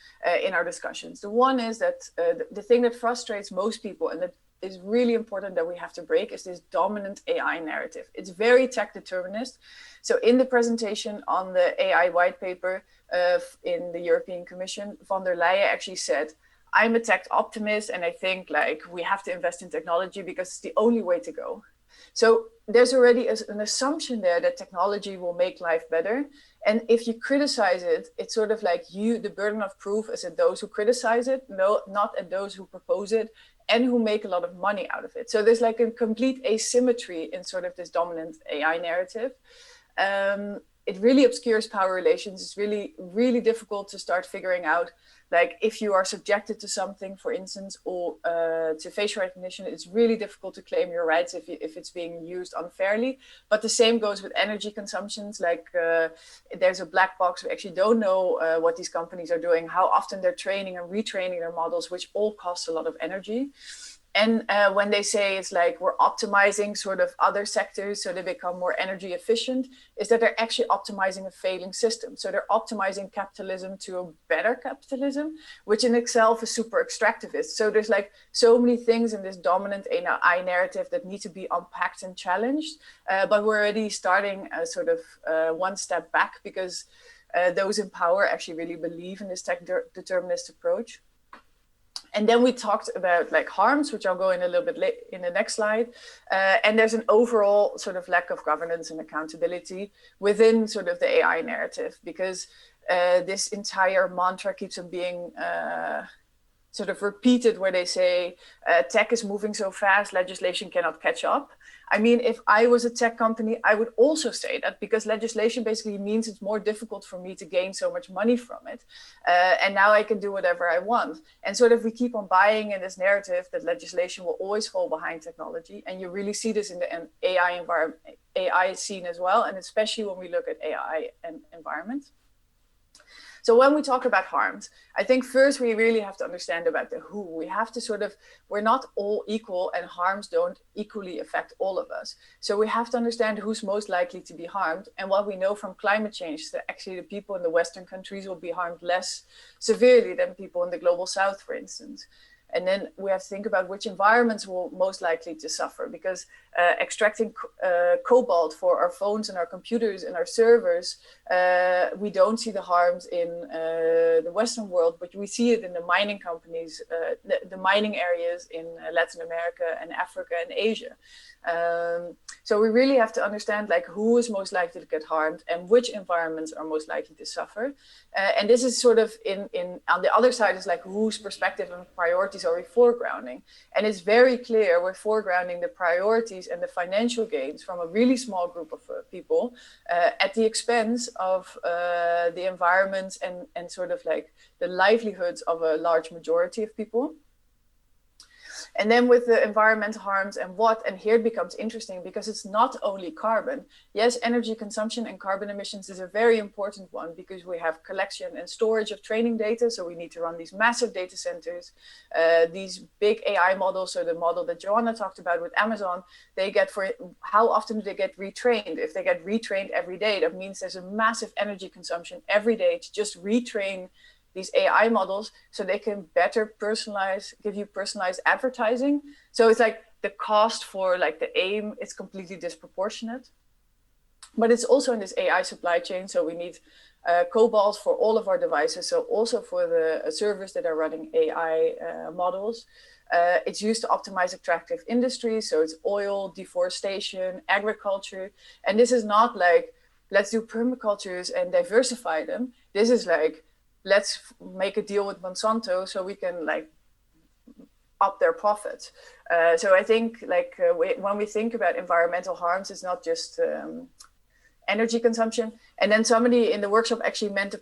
in our discussions. The one is that the thing that frustrates most people, and that is really important that we have to break, is this dominant AI narrative. It's very tech determinist. So in the presentation on the AI white paper in the European Commission, von der Leyen actually said, I'm a tech optimist, and I think like we have to invest in technology because it's the only way to go. So there's already an assumption there that technology will make life better. And if you criticize it, it's sort of like the burden of proof is at those who criticize it, not at those who propose it and who make a lot of money out of it. So there's like a complete asymmetry in sort of this dominant AI narrative. It really obscures power relations. It's really, really difficult to start figuring out, like, if you are subjected to something, for instance, or to facial recognition, it's really difficult to claim your rights if it's being used unfairly. But the same goes with energy consumptions. Like there's a black box. We actually don't know what these companies are doing, how often they're training and retraining their models, which all costs a lot of energy. And when they say it's like we're optimizing sort of other sectors so they become more energy efficient, is that they're actually optimizing a failing system. So they're optimizing capitalism to a better capitalism, which in itself is super extractivist. So there's like so many things in this dominant AI narrative that need to be unpacked and challenged. But we're already starting sort of one step back, because those in power actually really believe in this tech determinist approach. And then we talked about like harms, which I'll go in a little bit in the next slide. And there's an overall sort of lack of governance and accountability within sort of the AI narrative, because this entire mantra keeps on being sort of repeated, where they say tech is moving so fast, legislation cannot catch up. I mean, if I was a tech company, I would also say that, because legislation basically means it's more difficult for me to gain so much money from it. And now I can do whatever I want. And sort of we keep on buying in this narrative that legislation will always fall behind technology. And you really see this in the AI environment, AI scene as well, and especially when we look at AI and environment. So when we talk about harms, I think first we really have to understand about the who. We have to sort of, we're not all equal, and harms don't equally affect all of us. So we have to understand who's most likely to be harmed. And what we know from climate change is that actually the people in the Western countries will be harmed less severely than people in the global South, for instance. And then we have to think about which environments will most likely to suffer, because extracting cobalt for our phones and our computers and our servers, we don't see the harms in the Western world, but we see it in the mining companies, the mining areas in Latin America and Africa and Asia. So we really have to understand like who is most likely to get harmed and which environments are most likely to suffer. And this is sort of on the other side is like whose perspective and priorities are we foregrounding? And it's very clear we're foregrounding the priorities and the financial gains from a really small group of people at the expense of the environment and sort of like the livelihoods of a large majority of people. And then with the environmental harms and here it becomes interesting because it's not only carbon. Yes, energy consumption and carbon emissions is a very important one because we have collection and storage of training data. So we need to run these massive data centers, these big AI models. So the model that Joana talked about with Amazon, they get how often do they get retrained? If they get retrained every day, that means there's a massive energy consumption every day to just retrain these AI models so they can better give you personalized advertising. So it's like the cost for like the aim is completely disproportionate. But it's also in this AI supply chain. So we need cobalt for all of our devices. So also for the servers that are running AI models. It's used to optimize extractive industries. So it's oil, deforestation, agriculture. And this is not like, let's do permacultures and diversify them. This is like, let's make a deal with Monsanto so we can like up their profits. So I think like when we think about environmental harms, it's not just energy consumption. And then somebody in the workshop actually meant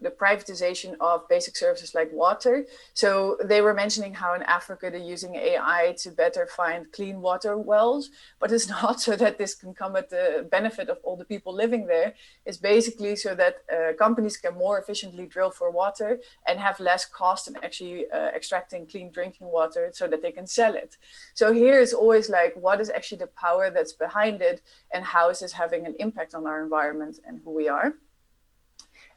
the privatization of basic services like water. So they were mentioning how in Africa they're using AI to better find clean water wells, but it's not so that this can come at the benefit of all the people living there. It's basically so that companies can more efficiently drill for water and have less cost in actually extracting clean drinking water so that they can sell it. So here is always like, what is actually the power that's behind it and how is this having an impact on our environment and who we are?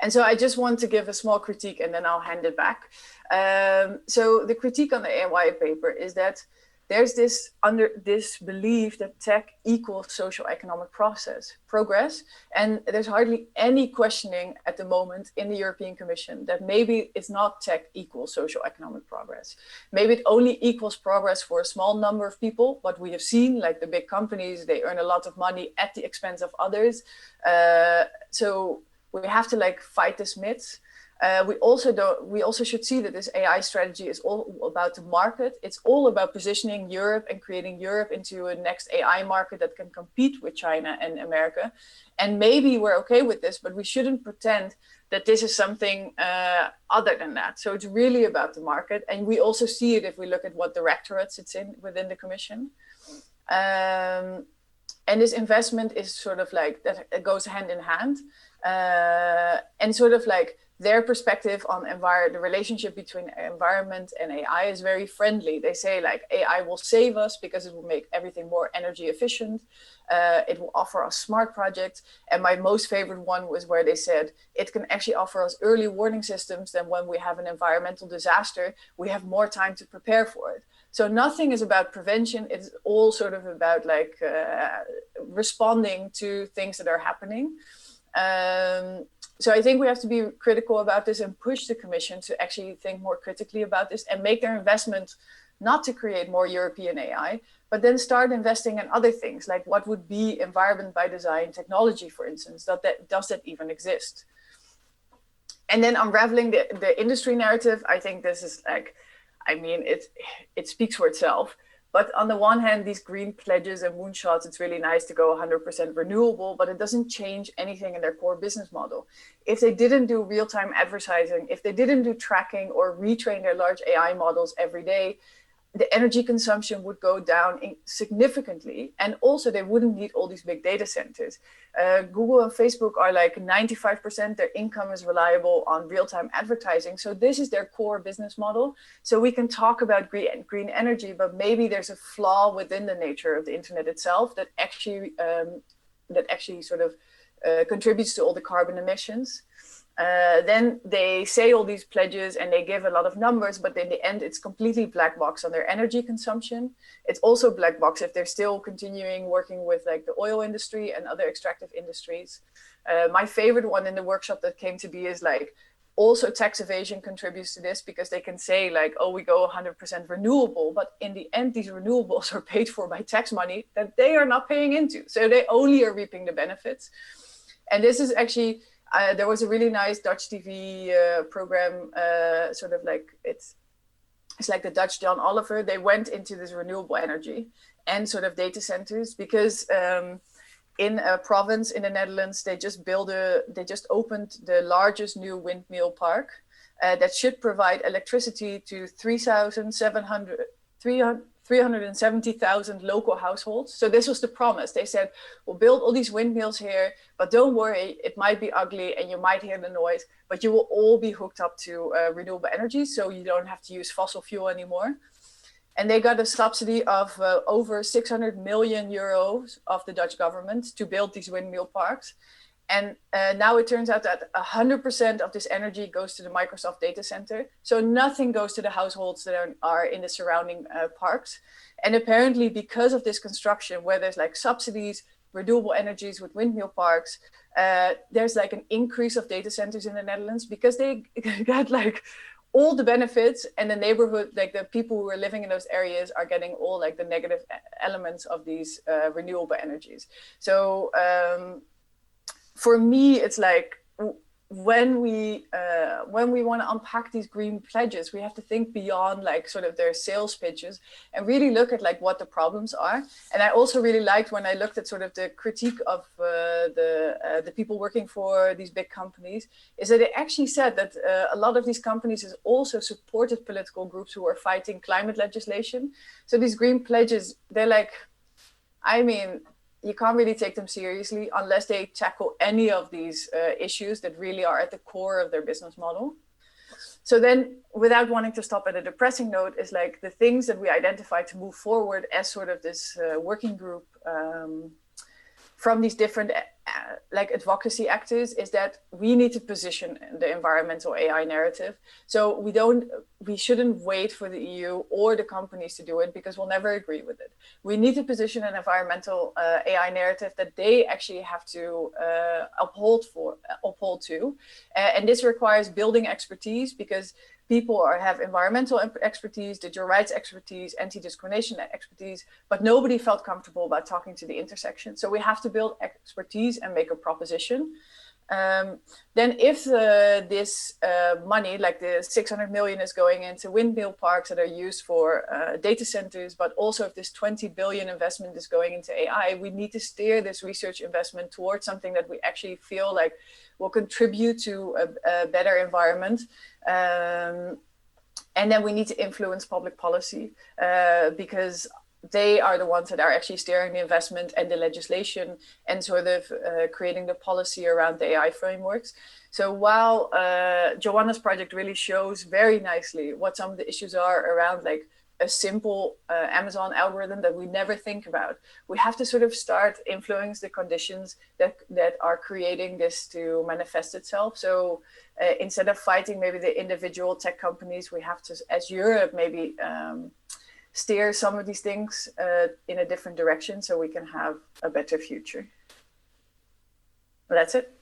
And so I just want to give a small critique and then I'll hand it back. So the critique on the AI paper is that there's this belief that tech equals social economic progress. And there's hardly any questioning at the moment in the European Commission that maybe it's not tech equals social economic progress. Maybe it only equals progress for a small number of people. What we have seen, like the big companies, they earn a lot of money at the expense of others. So we have to like fight this myth. We also should see that this AI strategy is all about the market. It's all about positioning Europe and creating Europe into a next AI market that can compete with China and America. And maybe we're okay with this, but we shouldn't pretend that this is something other than that. So it's really about the market. And we also see it if we look at what directorate sits in within the Commission. And this investment is sort of like that, it goes hand in hand. And sort of like their perspective on the relationship between environment and AI is very friendly. They say like AI will save us because it will make everything more energy efficient. It will offer us smart projects. And my most favorite one was where they said it can actually offer us early warning systems. Then when we have an environmental disaster, we have more time to prepare for it. So nothing is about prevention. It's all sort of about like responding to things that are happening. So I think we have to be critical about this and push the Commission to actually think more critically about this and make their investment not to create more European AI, but then start investing in other things, like what would be environment by design technology, for instance. Does that even exist? And then unraveling the industry narrative, I think this is like, I mean, it speaks for itself. But on the one hand, these green pledges and moonshots, it's really nice to go 100% renewable, but it doesn't change anything in their core business model. If they didn't do real-time advertising, if they didn't do tracking or retrain their large AI models every day, the energy consumption would go down significantly. And also they wouldn't need all these big data centers. Google and Facebook are like 95% their income is reliable on real-time advertising. So this is their core business model. So we can talk about green energy, but maybe there's a flaw within the nature of the internet itself that actually sort of contributes to all the carbon emissions. Then they say all these pledges and they give a lot of numbers, but in the end, it's completely black box on their energy consumption. It's also black box if they're still continuing working with like the oil industry and other extractive industries. My favorite one in the workshop that came to be is like, also tax evasion contributes to this because they can say like, oh, we go 100% renewable, but in the end, these renewables are paid for by tax money that they are not paying into. So they only are reaping the benefits. And this is actually, there was a really nice Dutch TV program, sort of like it's like the Dutch John Oliver, they went into this renewable energy and sort of data centers because in a province in the Netherlands, they just opened the largest new windmill park that should provide electricity to 370,000 local households. So this was the promise. They said, we'll build all these windmills here, but don't worry, it might be ugly and you might hear the noise, but you will all be hooked up to renewable energy, so you don't have to use fossil fuel anymore. And they got a subsidy of over 600 million euros of the Dutch government to build these windmill parks. And now it turns out that 100% of this energy goes to the Microsoft data center. So nothing goes to the households that are in the surrounding parks. And apparently because of this construction, where there's like subsidies, renewable energies with windmill parks, there's like an increase of data centers in the Netherlands because they got like all the benefits, and the neighborhood, like the people who are living in those areas are getting all like the negative elements of these renewable energies. So for me, it's like when we want to unpack these green pledges, we have to think beyond like sort of their sales pitches and really look at like what the problems are. And I also really liked when I looked at sort of the critique of the people working for these big companies, is that they actually said that a lot of these companies has also supported political groups who are fighting climate legislation. So these green pledges, they're like, I mean, you can't really take them seriously unless they tackle any of these issues that really are at the core of their business model. So then, without wanting to stop at a depressing note, is like the things that we identify to move forward as sort of this working group from these different like advocacy actors, is that we need to position the environmental AI narrative. So we shouldn't wait for the EU or the companies to do it, because we'll never agree with it. We need to position an environmental AI narrative that they actually have to uphold to. And this requires building expertise, because people have environmental expertise, digital rights expertise, anti-discrimination expertise, but nobody felt comfortable about talking to the intersection. So we have to build expertise and make a proposition. Then if this money, like the 600 million is going into windmill parks that are used for data centers, but also if this 20 billion investment is going into AI, we need to steer this research investment towards something that we actually feel like will contribute to a better environment. And then we need to influence public policy because they are the ones that are actually steering the investment and the legislation and sort of creating the policy around the AI frameworks. So while Joana's project really shows very nicely what some of the issues are around like a simple Amazon algorithm that we never think about, we have to sort of start influence the conditions that are creating this to manifest itself. So instead of fighting maybe the individual tech companies, we have to, as Europe, maybe steer some of these things in a different direction so we can have a better future. That's it.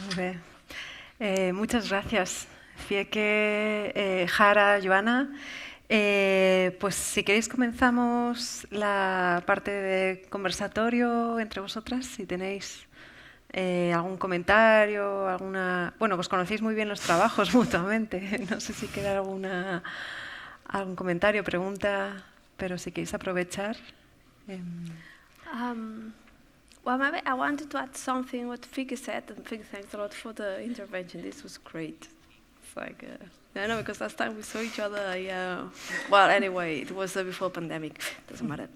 Muy bien. Muchas gracias, Fieke, Jara, Joana. Pues si queréis comenzamos la parte de conversatorio entre vosotras, si tenéis algún comentario, alguna... Bueno, pues conocéis muy bien los trabajos mutuamente. No sé si queda algún comentario, pregunta, pero si queréis aprovechar. Well, maybe I wanted to add something what Fieke said, and Fieke, thanks a lot for the intervention. This was great. It's like, I know, because last time we saw each other, well, anyway, it was before pandemic. Doesn't matter.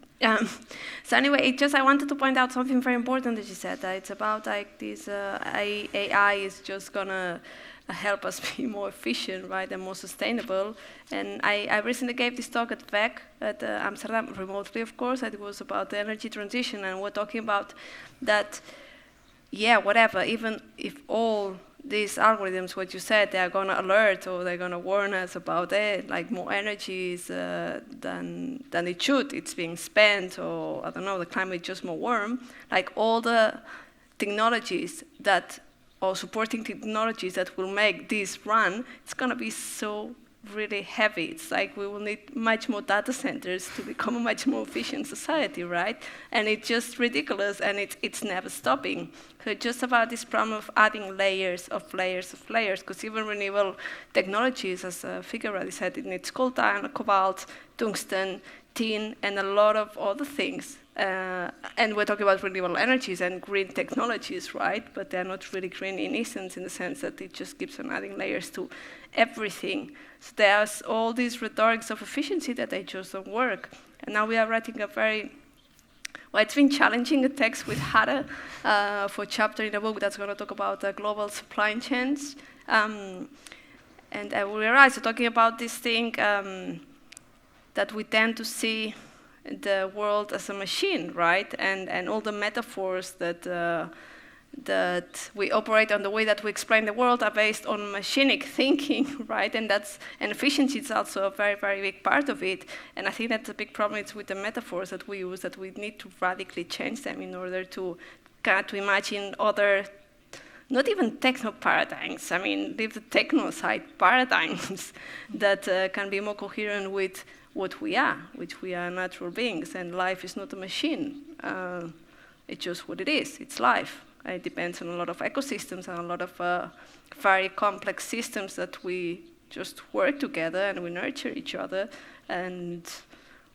So anyway, I wanted to point out something very important that you said. That it's about like this AI is just gonna help us be more efficient, right, and more sustainable. And I recently gave this talk at VEC at Amsterdam, remotely, of course, and it was about the energy transition, and we're talking about that, yeah, whatever, even if all these algorithms, what you said, they are going to alert or they're going to warn us about it, like more energy is, than it should, it's being spent, or I don't know, the climate is just more warm, like all the technologies that, or supporting technologies that will make this run, it's going to be so really heavy. It's like we will need much more data centers to become a much more efficient society, right? And it's just ridiculous, and it's never stopping. So it's just about this problem of adding layers of layers of layers, because even renewable technologies, as Fieke already said, it needs coltan, cobalt, tungsten, tin, and a lot of other things. And we're talking about renewable energies and green technologies, right? But they're not really green in essence, in the sense that it just keeps on adding layers to everything. So there's all these rhetorics of efficiency that they just don't work. And now we are writing a very, well, it's been challenging a text with Jara for a chapter in a book that's going to talk about global supply chains. And we realized, so talking about this thing that we tend to see the world as a machine, right? And all the metaphors that we operate on, the way that we explain the world, are based on machinic thinking, right? And efficiency is also a very, very big part of it. And I think that's a big problem. It's with the metaphors that we use, that we need to radically change them in order to imagine other, not even techno paradigms. I mean, leave the techno side, paradigms that can be more coherent with what we are, which we are natural beings, and life is not a machine. It's just what it is. It's life. It depends on a lot of ecosystems and a lot of very complex systems that we just work together and we nurture each other. And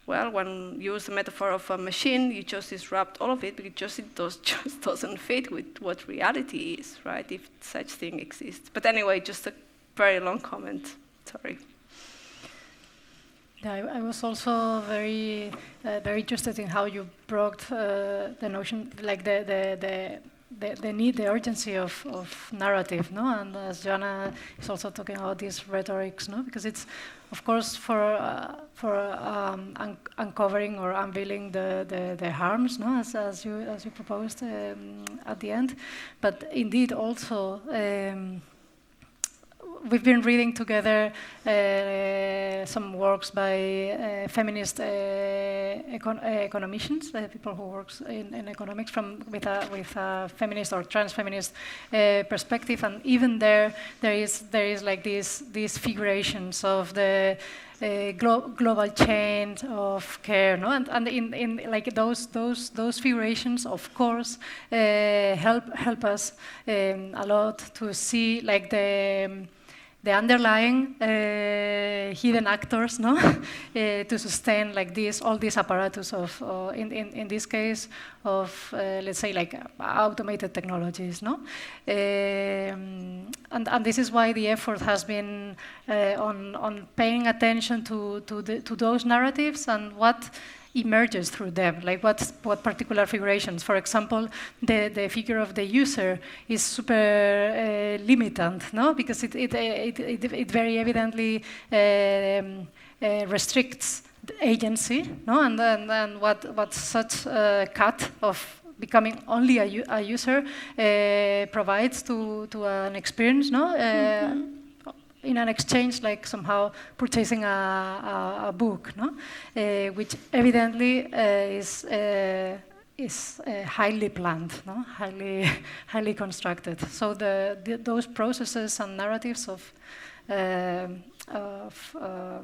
well, when you use the metaphor of a machine, you just disrupt all of it because it just doesn't fit with what reality is, right? If such thing exists. But anyway, just a very long comment. Sorry. Yeah, I was also very interested in how you brought the notion, like the need, the urgency of narrative, no? And as Joana is also talking about these rhetorics, no? Because it's, of course, for uncovering or unveiling the harms, no? As you proposed at the end, but indeed also. We've been reading together some works by feminist economicians, people who work in economics with a feminist or trans-feminist perspective, and even there is like these figurations of the global chain of care, no? And in like those figurations, of course, help us a lot to see like the underlying hidden actors, no, to sustain like all these apparatus of, in this case, of let's say like automated technologies, no, and this is why the effort has been on paying attention to those narratives and what emerges through them, like what particular figurations. For example, the figure of the user is super limitant, no? Because it very evidently restricts the agency, no? And what such a cut of becoming only a user provides to an experience, no? In an exchange, like somehow purchasing a book, no? Which evidently is highly planned, no? highly constructed. So those processes and narratives of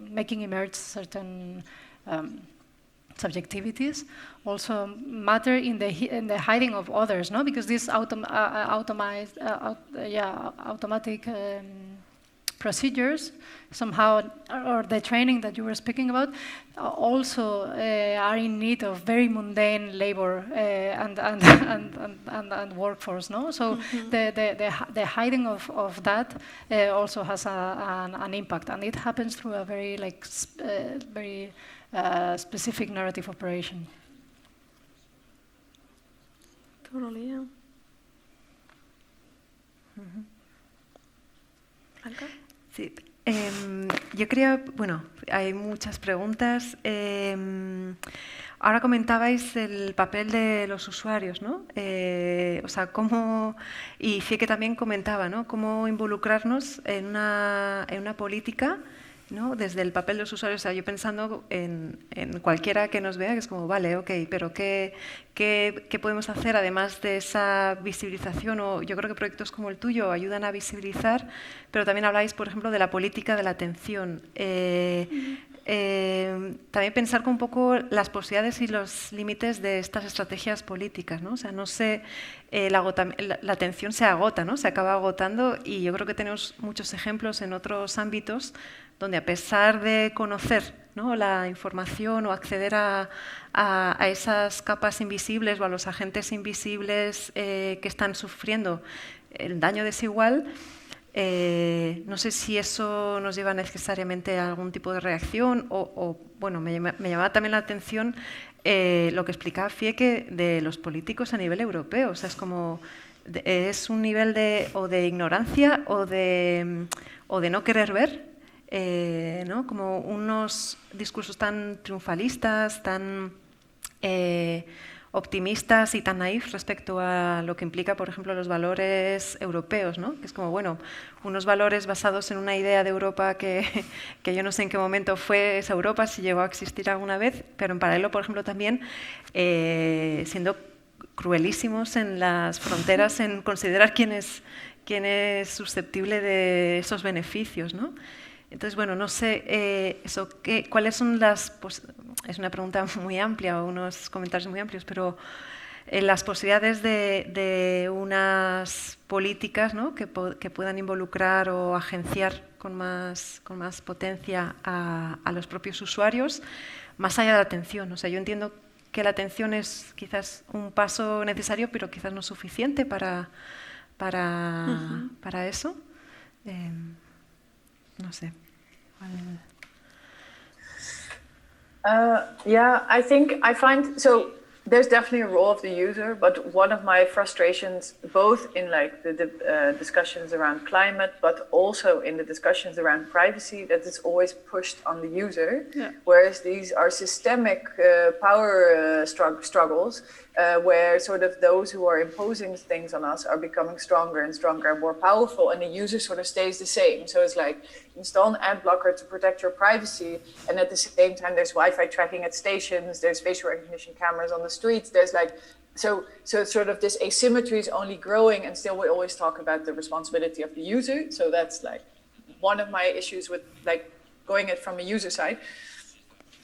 making emerge certain subjectivities also matter in the hiding of others, no? Because this automatic procedures somehow, or the training that you were speaking about, also are in need of very mundane labor and workforce, no? So the hiding of that also has an impact, and it happens through a very very specific narrative operation. Totally, yeah. ¿Algo? Sí. Yo quería, bueno, hay muchas preguntas. Ahora comentabais el papel de los usuarios, ¿no? O sea, cómo, y Fieke también comentaba, ¿no? Cómo involucrarnos en una política ¿no? Desde el papel de los usuarios, o sea, yo pensando en cualquiera que nos vea, que es como, vale, ok, pero ¿qué podemos hacer además de esa visibilización? O yo creo que proyectos como el tuyo ayudan a visibilizar, pero también habláis, por ejemplo, de la política de la atención. También pensar con un poco las posibilidades y los límites de estas estrategias políticas, ¿no? O sea, no sé, la atención se agota, ¿no? Se acaba agotando, y yo creo que tenemos muchos ejemplos en otros ámbitos donde, a pesar de conocer, ¿no?, la información o acceder a esas capas invisibles o a los agentes invisibles que están sufriendo el daño desigual, no sé si eso nos lleva necesariamente a algún tipo de reacción o bueno, me llamaba también la atención lo que explicaba Fieke de los políticos a nivel europeo. O sea, es como, es un nivel de ignorancia o de no querer ver, ¿no? Como unos discursos tan triunfalistas, tan optimistas y tan naif respecto a lo que implica, por ejemplo, los valores europeos, ¿no? Que es como, bueno, unos valores basados en una idea de Europa que yo no sé en qué momento fue esa Europa, si llegó a existir alguna vez, pero en paralelo, por ejemplo, también siendo cruelísimos en las fronteras, en considerar quién es susceptible de esos beneficios, ¿no? Entonces, bueno, no sé, ¿cuáles son las... es una pregunta muy amplia, o unos comentarios muy amplios, pero las posibilidades de unas políticas, ¿no?, que puedan involucrar o agenciar con más potencia a los propios usuarios, más allá de la atención. O sea, yo entiendo que la atención es quizás un paso necesario, pero quizás no suficiente para eso. No sé. Yeah, I find so there's definitely a role of the user, but one of my frustrations, both in like the discussions around climate, but also in the discussions around privacy, that it's always pushed on the user, whereas these are systemic power struggles where sort of those who are imposing things on us are becoming stronger and stronger and more powerful, and the user sort of stays the same. So it's like, install an ad blocker to protect your privacy, and at the same time there's Wi-Fi tracking at stations, there's facial recognition cameras on the streets, there's like, so sort of this asymmetry is only growing, and still we always talk about the responsibility of the user. So that's like one of my issues with like going it from a user side.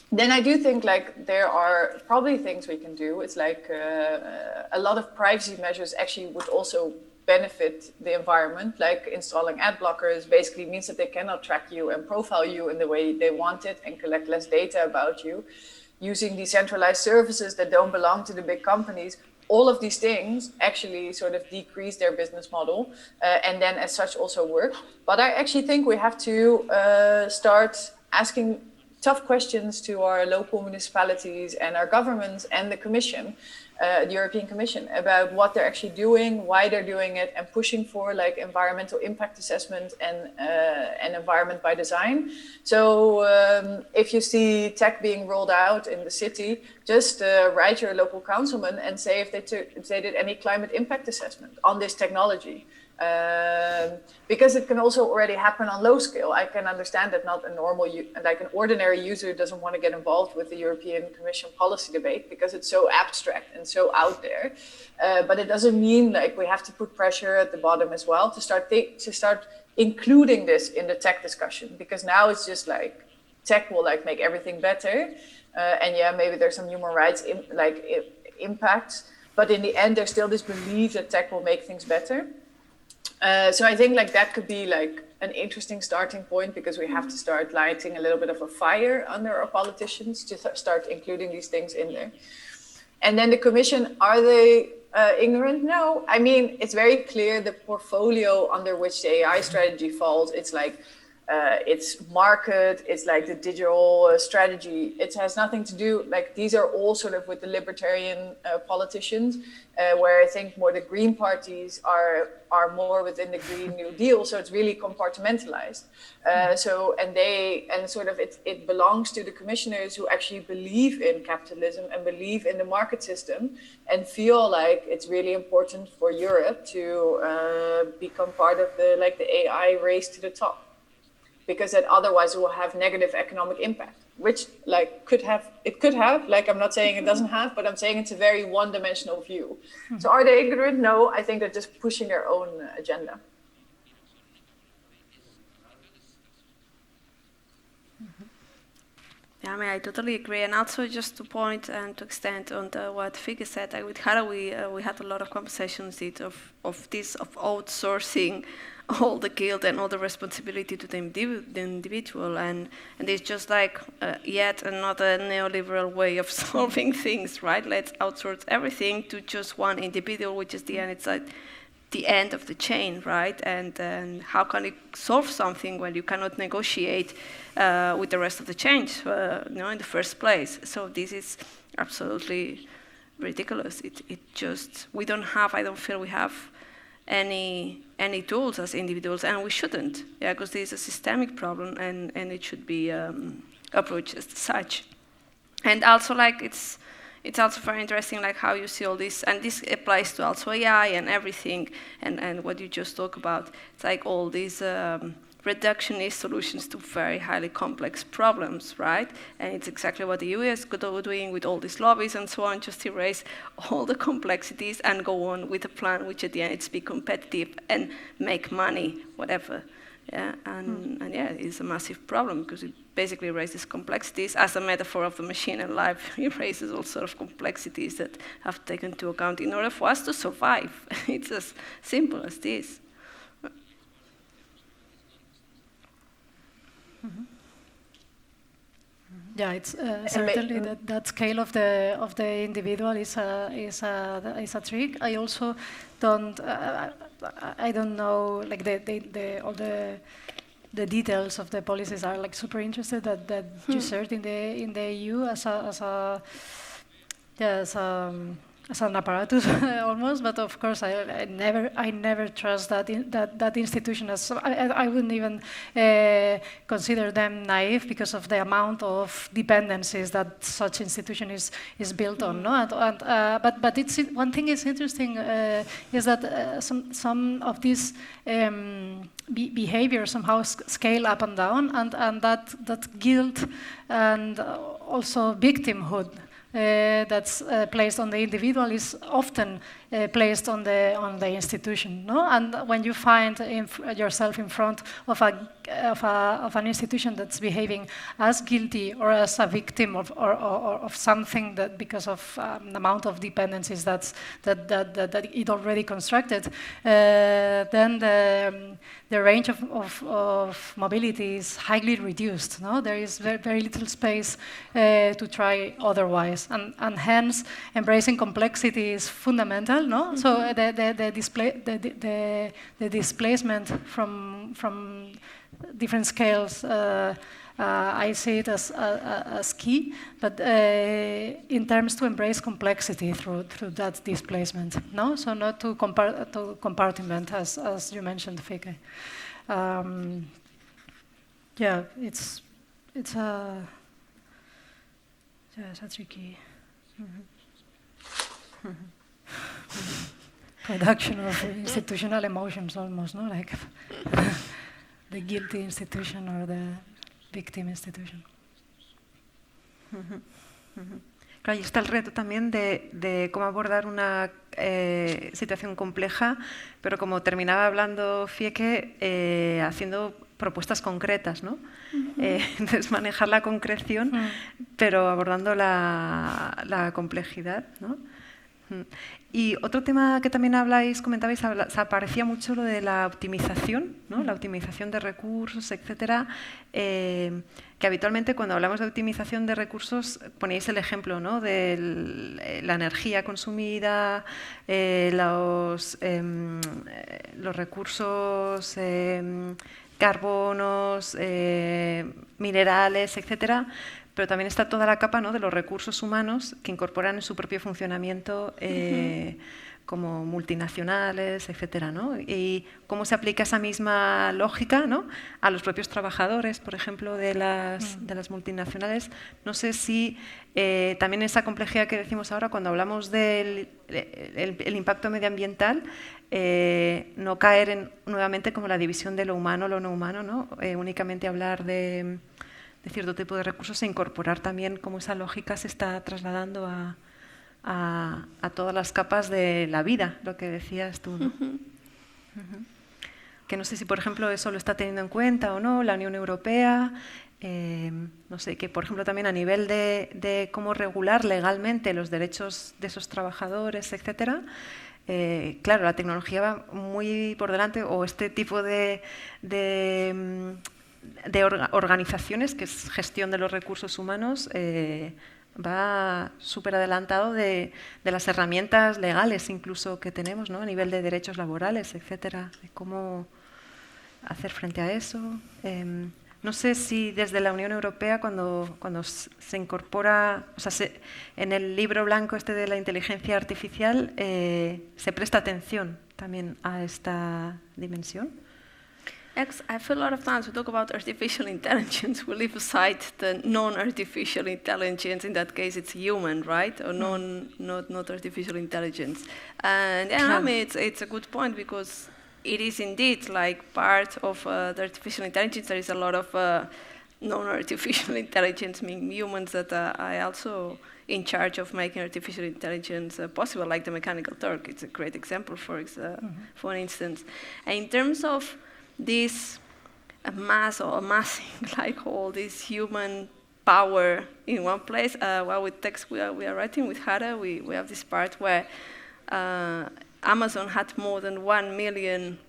Then I do think like there are probably things we can do. It's like a lot of privacy measures actually would also benefit the environment, like installing ad blockers basically means that they cannot track you and profile you in the way they want it and collect less data about you. Using decentralized services that don't belong to the big companies, all of these things actually sort of decrease their business model and then as such also work. But I actually think we have to start asking tough questions to our local municipalities and our governments and the Commission, the European Commission, about what they're actually doing, why they're doing it, and pushing for like environmental impact assessment and environment by design. So if you see tech being rolled out in the city, just write your local councilman and say if they did any climate impact assessment on this technology. Because it can also already happen on low scale. I can understand that not a normal, like an ordinary user doesn't want to get involved with the European Commission policy debate because it's so abstract and so out there. But it doesn't mean like we have to put pressure at the bottom as well to start including this in the tech discussion, because now it's just like tech will like make everything better. And yeah, maybe there's some human rights impacts, but in the end, there's still this belief that tech will make things better. So I think like that could be like an interesting starting point, because we have to start lighting a little bit of a fire under our politicians to start including these things in there. And then the Commission, are they ignorant? No. I mean, it's very clear the portfolio under which the AI strategy falls. It's like it's market, it's like the digital strategy. It has nothing to do, like these are all sort of with the libertarian politicians, where I think more the green parties are more within the Green New Deal. So it's really compartmentalized. It belongs to the commissioners who actually believe in capitalism and believe in the market system and feel like it's really important for Europe to become part of the AI race to the top. because that otherwise will have negative economic impact, which like could have, like I'm not saying it doesn't have, but I'm saying it's a very one-dimensional view. So are they ignorant? No, I think they're just pushing their own agenda. Yeah, I mean, I totally agree. And also just to point and to extend on what Fieke said, with Jara, we had a lot of conversations of outsourcing all the guilt and all the responsibility to the individual. And it's just like yet another neoliberal way of solving things, right? Let's outsource everything to just one individual, which is the end. It's like the end of the chain, right? And how can you solve something when you cannot negotiate with the rest of the chain, in the first place? So this is absolutely ridiculous. It just, we don't have, I don't feel we have any tools as individuals, and we shouldn't, because this is a systemic problem, and it should be approached as such. And also, like, it's also very interesting, like, how you see all this, and this applies to also AI and everything, and what you just talked about. It's like all these reductionist solutions to very highly complex problems, right? And it's exactly what the US are doing with all these lobbies and so on, just erase all the complexities and go on with a plan which at the end it's be competitive and make money, whatever. Yeah, and yeah, it's a massive problem because it basically raises complexities as a metaphor of the machine, and life erases all sort of complexities that have taken into account in order for us to survive. It's as simple as this. Yeah, it's certainly that scale of the individual is a trick. I also don't I don't know, like all the details of the policies are like super interested that you shared in the EU as an apparatus almost, but of course I never trust that institution. As I wouldn't even consider them naive because of the amount of dependencies that such institution is built on. No, but it's one thing is interesting is that some of these behavior somehow scale up and down, and that guilt and also victimhood that's placed on the individual is often placed on the institution, no? And when you find yourself in front of an institution that's behaving as guilty or as a victim of something that because of the amount of dependencies that it already constructed, then the range of mobility is highly reduced. No, there is very little space to try otherwise, and hence embracing complexity is fundamental. No, so the displacement from different scales. I see it as key, but in terms to embrace complexity through that displacement. No, so not to compartment as you mentioned, Fieke. Yeah, it's a tricky production of institutional emotions, almost, no, like the guilty institution or the victim institution. Claro, y está el reto también de cómo abordar una situación compleja, pero como terminaba hablando Fieke, haciendo propuestas concretas, ¿no? Entonces manejar la concreción, pero abordando la complejidad, ¿no? Y otro tema que también comentabais, aparecía mucho lo de la optimización, ¿no? La optimización de recursos, etcétera, que habitualmente cuando hablamos de optimización de recursos ponéis el ejemplo, ¿no? De la energía consumida, los recursos carbonos, minerales, etcétera. Pero también está toda la capa, ¿no? De los recursos humanos que incorporan en su propio funcionamiento como multinacionales, etcétera, ¿no? Y cómo se aplica esa misma lógica, ¿no?, a los propios trabajadores, por ejemplo, de las multinacionales. No sé si también esa complejidad que decimos ahora cuando hablamos del el impacto medioambiental, no caer nuevamente como la división de lo humano, lo no humano, ¿no? Únicamente hablar de cierto tipo de recursos e incorporar también cómo esa lógica se está trasladando a todas las capas de la vida, lo que decías tú, ¿no? Que no sé si, por ejemplo, eso lo está teniendo en cuenta o no la Unión Europea. No sé, que por ejemplo también a nivel de cómo regular legalmente los derechos de esos trabajadores, etcétera. Claro, la tecnología va muy por delante, o este tipo de organizaciones, que es gestión de los recursos humanos, va súper adelantado de las herramientas legales incluso que tenemos, ¿no?, a nivel de derechos laborales, etcétera, de cómo hacer frente a eso. No sé si desde la Unión Europea, cuando se incorpora, o sea, en el libro blanco este de la inteligencia artificial, se presta atención también a esta dimensión. I feel a lot of times we talk about artificial intelligence, we leave aside the non-artificial intelligence. In that case, it's human, right? Or not artificial intelligence. And I mean, it's a good point, because it is indeed like part of the artificial intelligence. There is a lot of non-artificial intelligence, meaning humans that are also in charge of making artificial intelligence possible, like the mechanical Turk. It's a great example, for instance. And in terms of this amassing like all this human power in one place, while with text we are writing with Jara, we have this part where Amazon had more than 1 million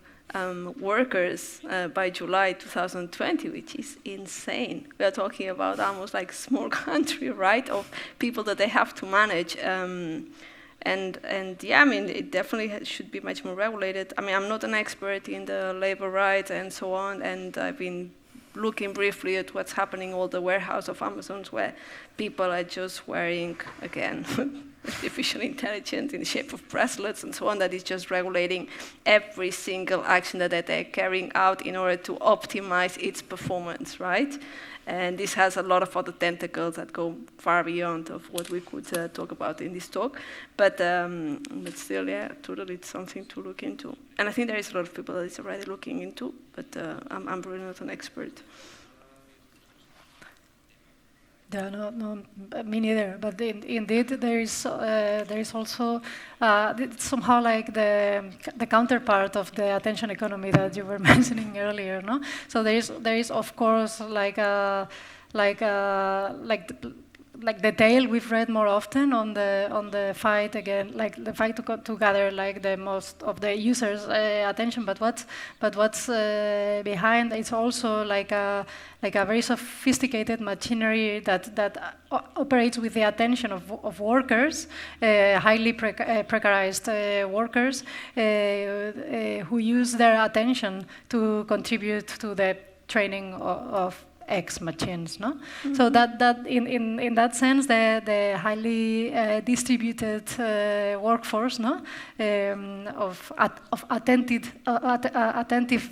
workers by July 2020, which is insane. We are talking about almost like a small country, right, of people that they have to manage. And yeah, I mean, it definitely should be much more regulated. I mean, I'm not an expert in the labor rights and so on, and I've been looking briefly at what's happening in all the warehouse of Amazons, where people are just wearing, again, artificial intelligence in the shape of bracelets and so on, that is just regulating every single action that they're carrying out in order to optimize its performance, right? And this has a lot of other tentacles that go far beyond of what we could talk about in this talk. But still, yeah, totally, it's something to look into. And I think there is a lot of people that is already looking into, but I'm really not an expert. Yeah, no, me neither. But indeed, there is also somehow like the counterpart of the attention economy that you were mentioning earlier, no? So there is of course like the tale we've read more often on the fight again, like the fight to gather like the most of the users' attention. But what's behind? It's also like a very sophisticated machinery that operates with the attention of workers, highly precarized workers, who use their attention to contribute to the training of X machines, no? Mm-hmm. So that in that sense, the highly distributed workforce, no, of attentive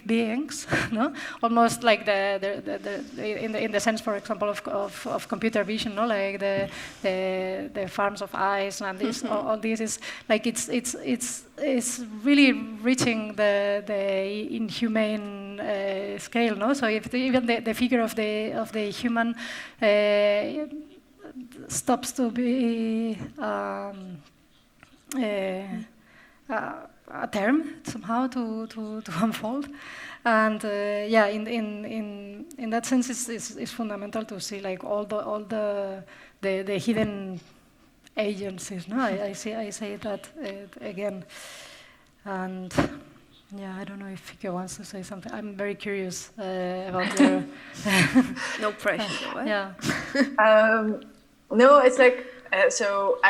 beings, no, almost like in the sense, for example, of computer vision, no, like the farms of eyes and this, all this is like it's really reaching the inhumane scale, no. So if even the figure of the human stops to be a term somehow to unfold, and yeah, in that sense, it's fundamental to see like all the hidden agencies. No, I say that again, and. Yeah, I don't know if Fieke wants to say something. I'm very curious about your... No pressure. Yeah. No, it's like, so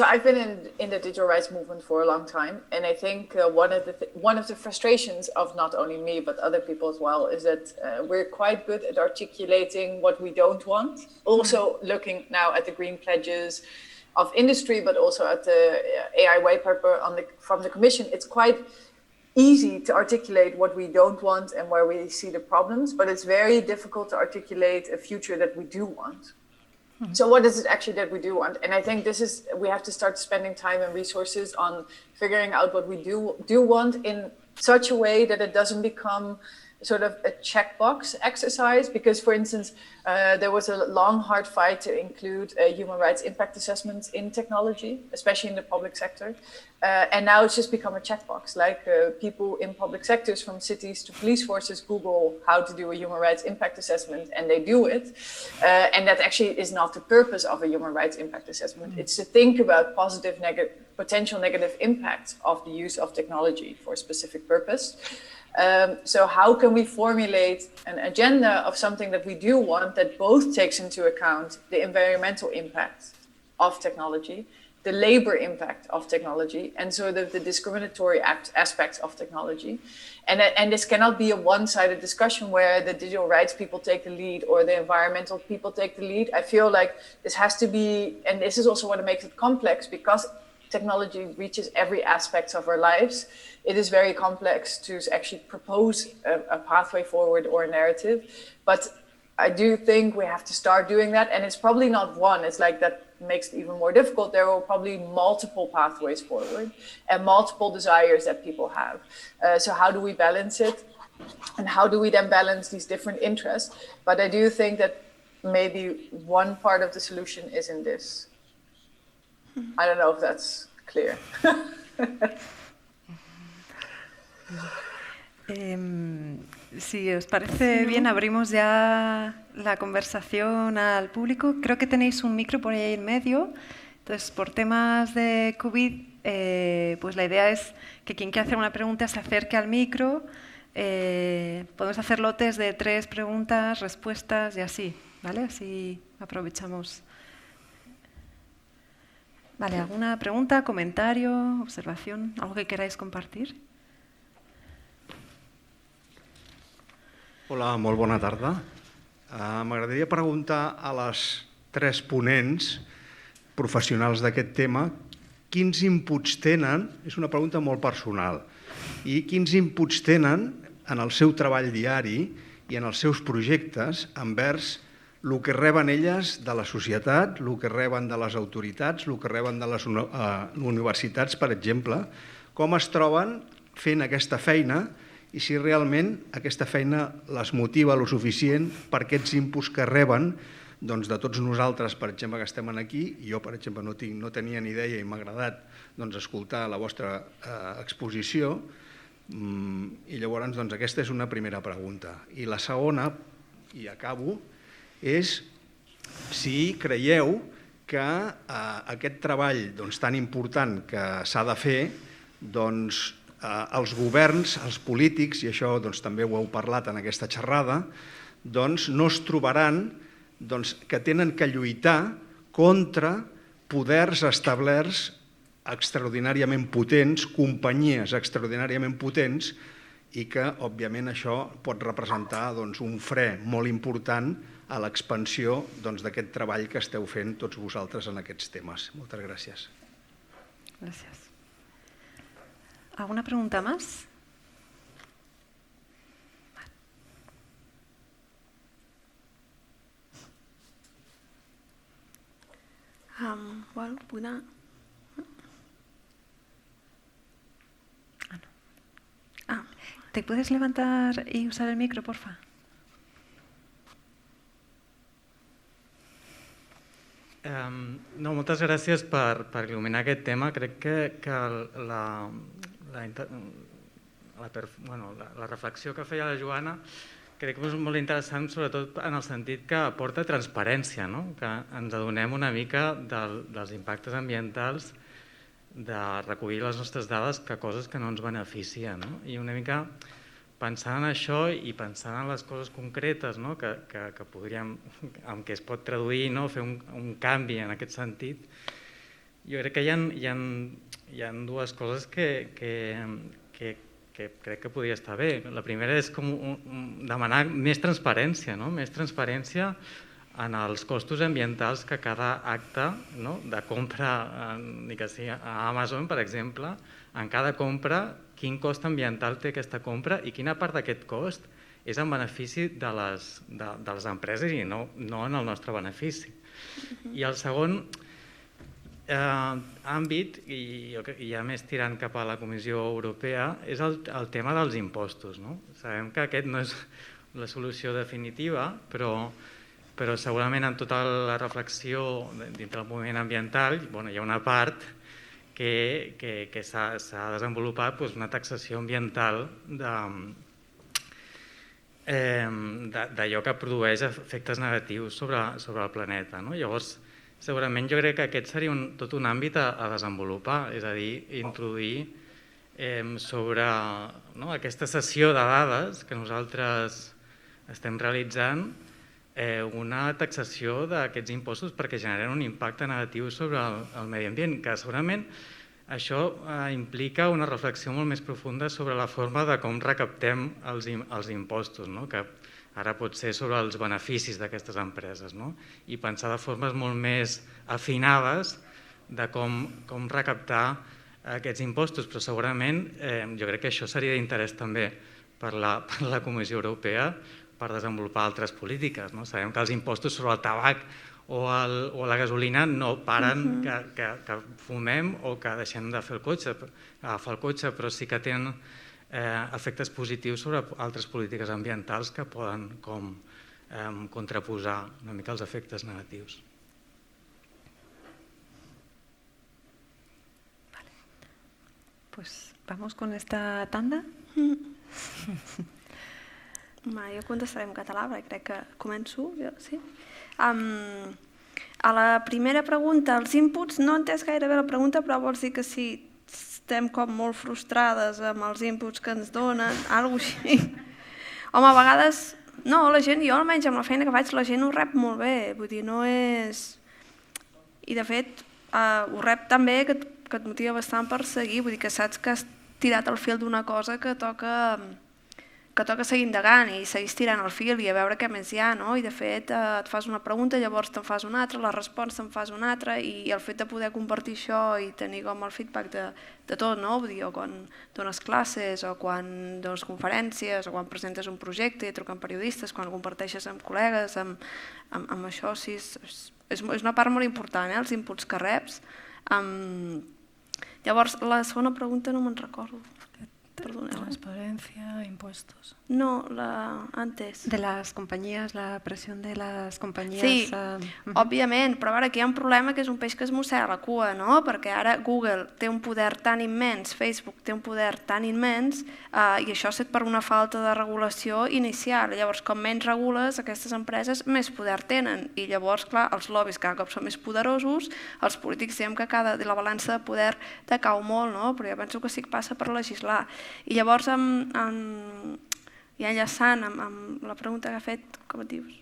I've been in the digital rights movement for a long time, and I think one of the frustrations of not only me but other people as well is that we're quite good at articulating what we don't want. Also, looking now at the green pledges, of industry, but also at the AI white paper from the Commission, it's quite easy to articulate what we don't want and where we see the problems, but it's very difficult to articulate a future that we do want. So what is it actually that we do want? And I think we have to start spending time and resources on figuring out what we do want in such a way that it doesn't become sort of a checkbox exercise. Because, for instance, there was a long, hard fight to include human rights impact assessments in technology, especially in the public sector. And now it's just become a checkbox. Like people in public sectors, from cities to police forces, Google how to do a human rights impact assessment, and they do it. And that actually is not the purpose of a human rights impact assessment. It's to think about positive, potential negative impacts of the use of technology for a specific purpose. So how can we formulate an agenda of something that we do want that both takes into account the environmental impact of technology, the labor impact of technology, and sort of the discriminatory aspects of technology. And this cannot be a one-sided discussion where the digital rights people take the lead or the environmental people take the lead. I feel like this has to be, and this is also what makes it complex, because technology reaches every aspect of our lives. It is very complex to actually propose a pathway forward or a narrative. But I do think we have to start doing that. And it's probably not one. It's like that makes it even more difficult. There will probably multiple pathways forward and multiple desires that people have. So how do we balance it? And how do we then balance these different interests? But I do think that maybe one part of the solution is in this. I don't know if that's clear. Si os parece bien, abrimos ya la conversación al público. Creo que tenéis un micro por ahí en medio. Entonces, por temas de COVID, pues la idea es que quien quiera hacer una pregunta se acerque al micro. Podemos hacer lotes de 3 preguntas, respuestas y así, ¿vale? Así aprovechamos. Vale, ¿alguna pregunta, comentario, observación, algo que queráis compartir? Hola, molt bona tarda. M'agradaria preguntar a les 3 ponents professionals d'aquest tema quins inputs tenen, és una pregunta molt personal, i quins inputs tenen en el seu treball diari i en els seus projectes envers el que reben elles de la societat, el que reben de les autoritats, el que reben de les universitats, per exemple, com es troben fent aquesta feina i si realment aquesta feina les motiva lo suficient per aquests inputs que reben de tots nosaltres, per exemple, que estem aquí. Jo, per exemple, no tenia ni idea i m'ha agradat escoltar la vostra exposició i llavors aquesta és una primera pregunta. I la segona, i acabo, és si creieu que aquest treball tan important que s'ha de fer, els governs, els polítics, i això també ho heu parlat en aquesta xerrada, no es trobaran que tenen que lluitar contra poders establerts extraordinàriament potents, companyies extraordinàriament potents, i que, òbviament, això pot representar un fre molt important a l'expansió d'aquest treball que esteu fent tots vosaltres en aquests temes. Moltes gràcies. Gràcies. ¿Alguna pregunta más? Bueno, una... ¿Te puedes levantar y usar el micro, porfa? No, moltes gràcies per il·luminar aquest tema. Crec que la reflexió que feia la Joana crec que és molt interessant, sobretot en el sentit que aporta transparència, que ens adonem una mica dels impactes ambientals de recollir les nostres dades que coses que no ens beneficien. I una mica pensant en això i pensant en les coses concretes que podríem, amb què es pot traduir, fer un canvi en aquest sentit, jo crec que hi ha 2 coses que crec que podria estar bé. La primera és com demanar més transparència en els costos ambientals que cada acte de compra, ni que sigui a Amazon, per exemple, en cada compra, quin cost ambiental té aquesta compra i quina part d'aquest cost és en benefici de les empreses i no en el nostre benefici. I el segon àmbit, i ja més tirant cap a la Comissió Europea, és el tema dels impostos. Sabem que aquest no és la solució definitiva, però segurament en tota la reflexió dintre del moviment ambiental hi ha una part que s'ha desenvolupat una taxació ambiental d'allò que produeix efectes negatius sobre el planeta. Llavors, segurament jo crec que aquest seria tot un àmbit a desenvolupar, és a dir, introduir sobre aquesta sessió de dades que nosaltres estem realitzant una taxació d'aquests impostos perquè generen un impacte negatiu sobre el medi ambient, que segurament això implica una reflexió molt més profunda sobre la forma de com recaptem els impostos, que ara pot ser sobre els beneficis d'aquestes empreses, i pensar de formes molt més afinades de com recaptar aquests impostos, però segurament jo crec que això seria d'interès també per la Comissió Europea per desenvolupar altres polítiques. Sabem que els impostos sobre el tabac o la gasolina no paren que fumem o que deixem d'agafar el cotxe, però sí que tenen efectes positius sobre altres polítiques ambientals que poden contraposar una mica els efectes negatius. Pues vamos con esta tanda. Jo contestaré en català, perquè crec que començo. Sí? A la primera pregunta, els inputs, no he entès gaire bé la pregunta, però vols dir que si estem com molt frustrades amb els inputs que ens donen, alguna cosa així. Home, a vegades, no, la gent, jo almenys amb la feina que faig, la gent ho rep molt bé, vull dir, no és... I de fet, ho rep tan bé que et motiva bastant per seguir, vull dir que saps que has tirat el fil d'una cosa que toca seguir indagant i seguir tirant el fil i a veure què més hi ha, i de fet et fas una pregunta, llavors te'n fas una altra, la respons te'n fas una altra i el fet de poder compartir això i tenir com el feedback de tot, vull dir, o quan dones classes o quan dones conferències o quan presentes un projecte i truquen periodistes, quan comparteixes amb col·legues, amb això, sí, és una part molt important, els inputs que reps. Llavors, la segona pregunta no me'n recordo. Transparencia, impuestos. No, antes. De las compañías, la presión de las compañías. Sí, òbviament, però ara aquí hi ha un problema que és un peix que es mossega la cua, perquè ara Google té un poder tan immens, Facebook té un poder tan immens i això ha estat per una falta de regulació inicial. Llavors, com menys regules, aquestes empreses més poder tenen i llavors, clar, els lobbies cada cop són més poderosos, els polítics diem que la balança de poder decau molt, però jo penso que sí que passa per legislar. I llavors, ja enllaçant amb la pregunta que ha fet, com et dius?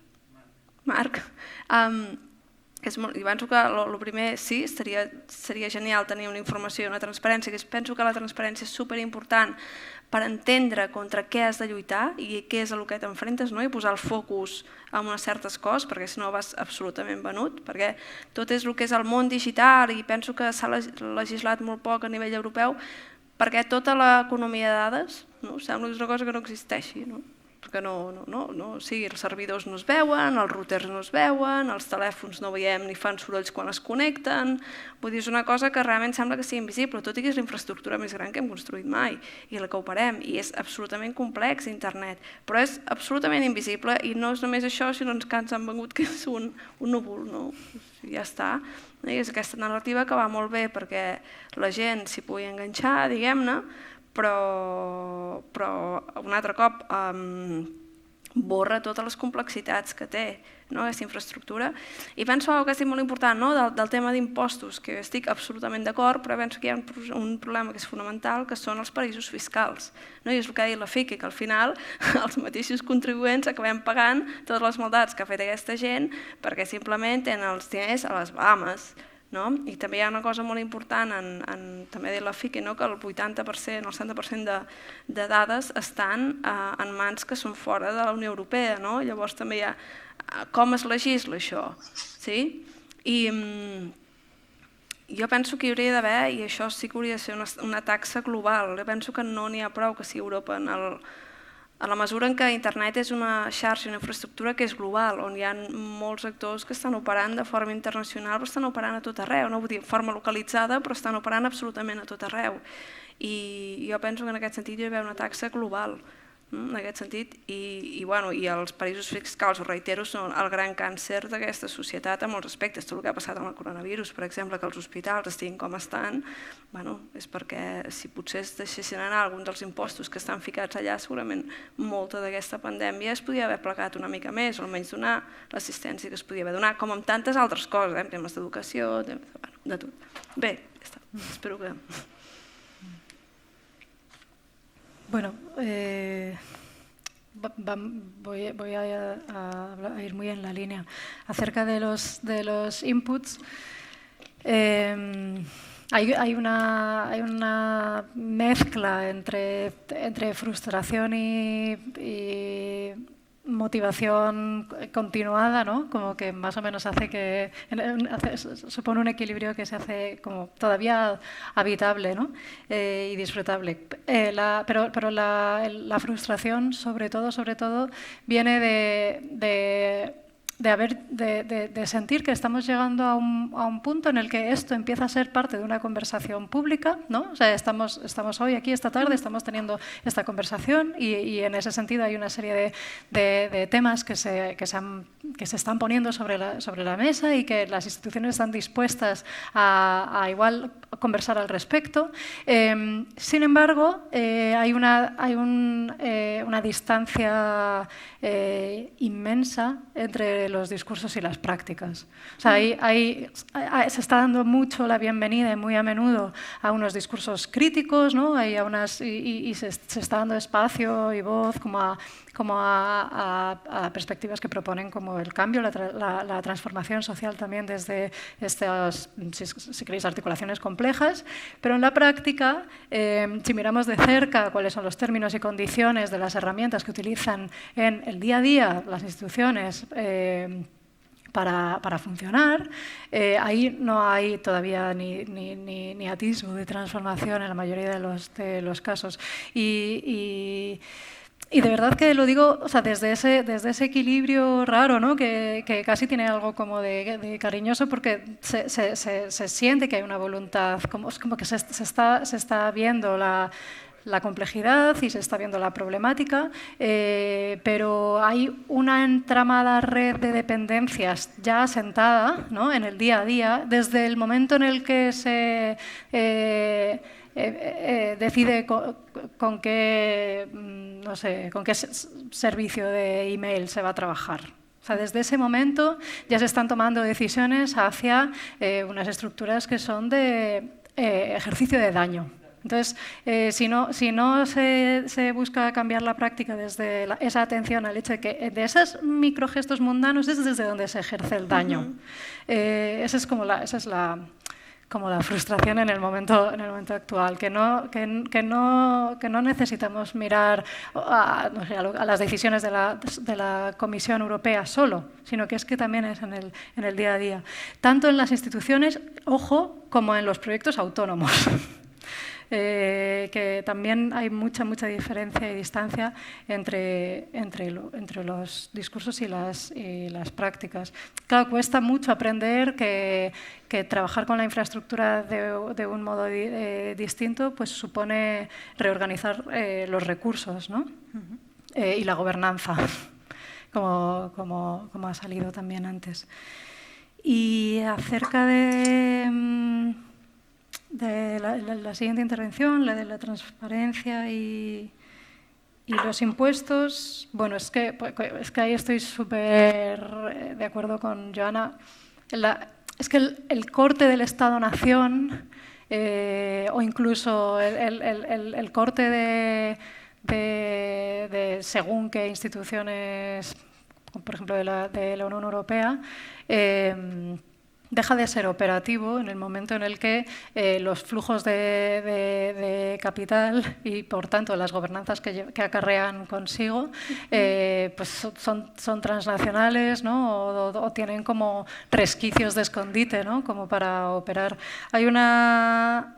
Marc. I penso que el primer, sí, seria genial tenir una informació i una transparència, que penso que la transparència és superimportant per entendre contra què has de lluitar i què és el que t'enfrentes, i posar el focus en unes certes coses, perquè si no vas absolutament venut, perquè tot és el que és el món digital i penso que s'ha legislat molt poc a nivell europeu, perquè tota l'economia de dades sembla que és una cosa que no existeixi, perquè els servidors no es veuen, els routers no es veuen, els telèfons no veiem ni fan sorolls quan es connecten, vull dir, és una cosa que realment sembla que sigui invisible, tot i que és la infraestructura més gran que hem construït mai i la que operem, i és absolutament complex internet, però és absolutament invisible i no és només això, sinó que ens han vengut que és un núvol, ja està. I és aquesta narrativa que va molt bé perquè la gent s'hi pugui enganxar, diguem-ne, però un altre cop borra totes les complexitats que té aquesta infraestructura. I penso que és molt important del tema d'impostos, que estic absolutament d'acord, però penso que hi ha un problema que és fonamental, que són els paradisos fiscals. I és el que ha dit la Fieke, que al final els mateixos contribuents acabem pagant totes les maldats que ha fet aquesta gent perquè simplement tenen els diners a les Bahamas. I també hi ha una cosa molt important, també ha dit la Fieke, que el 80%, el 70% de dades estan en mans que són fora de la Unió Europea. Llavors també hi ha com es legisla això? Sí? I jo penso que hi hauria d'haver, i això sí que hauria de ser una taxa global, jo penso que no n'hi ha prou que sigui Europa, a la mesura en què internet és una xarxa, una infraestructura que és global, on hi ha molts actors que estan operant de forma internacional, però estan operant a tot arreu, no vull dir de forma localitzada, però estan operant absolutament a tot arreu. I jo penso que en aquest sentit hi ha d'haver una taxa global, en aquest sentit, i els paradisos fiscals, ho reitero, són el gran càncer d'aquesta societat en molts aspectes. Tot el que ha passat amb el coronavirus, per exemple, que els hospitals estiguin com estan, és perquè si potser es deixessin anar alguns dels impostos que estan ficats allà, segurament molta d'aquesta pandèmia es podia haver plegat una mica més, o almenys donar l'assistència que es podia haver donat, com amb tantes altres coses, en temes d'educació, de tot. Bé, ja està, espero que... Bueno, voy a ir muy en la línea. Acerca de los inputs, hay una mezcla entre frustración y motivación continuada, ¿no? Como que más o menos supone un equilibrio que se hace como todavía habitable, ¿no? Y disfrutable. Pero la frustración, sobre todo, viene de sentir que estamos llegando a un punto en el que esto empieza a ser parte de una conversación pública, ¿no? O sea, estamos hoy aquí esta tarde, estamos teniendo esta conversación y en ese sentido hay una serie de temas que se están poniendo sobre la mesa y que las instituciones están dispuestas a igual conversar al respecto. Sin embargo, hay una distancia inmensa entre los discursos y las prácticas. O sea, se está dando mucho la bienvenida y muy a menudo a unos discursos críticos, ¿no? Y se está dando espacio y voz como a perspectivas que proponen como el cambio, la transformación social también desde estas, si queréis, articulaciones complejas, pero en la práctica, si miramos de cerca cuáles son los términos y condiciones de las herramientas que utilizan en el día a día las instituciones para funcionar, ahí no hay todavía ni atisbo de transformación en la mayoría de los casos. Y de verdad que lo digo, o sea, desde ese equilibrio raro, ¿no? que casi tiene algo como de cariñoso, porque se siente que hay una voluntad, como que se está viendo la complejidad y se está viendo la problemática, pero hay una entramada red de dependencias ya asentada, ¿no? En el día a día, desde el momento en el que se decide con qué servicio de email se va a trabajar. O sea, desde ese momento ya se están tomando decisiones hacia unas estructuras que son de ejercicio de daño. Entonces, si no se busca cambiar la práctica desde esa atención al hecho de que de esos microgestos mundanos es desde donde se ejerce el daño. Esa es como la frustración en el momento actual, que no necesitamos mirar a las decisiones de la Comisión Europea solo, sino que es que también es en el día a día, tanto en las instituciones, ojo, como en los proyectos autónomos. Que también hay mucha diferencia y distancia entre los discursos y las prácticas. Claro, cuesta mucho aprender que trabajar con la infraestructura de un modo distinto pues supone reorganizar los recursos, ¿no? Y la gobernanza, como ha salido también antes. Y acerca de la siguiente intervención, la de la transparencia y los impuestos, bueno, es que ahí estoy súper de acuerdo con Joana. Es que el corte del Estado-Nación o incluso el corte de según qué instituciones, por ejemplo de la Unión Europea, deja de ser operativo en el momento en el que los flujos de capital y, por tanto, las gobernanzas que acarrean consigo pues son transnacionales, ¿no? o tienen como resquicios de escondite, ¿no? Como para operar. Hay una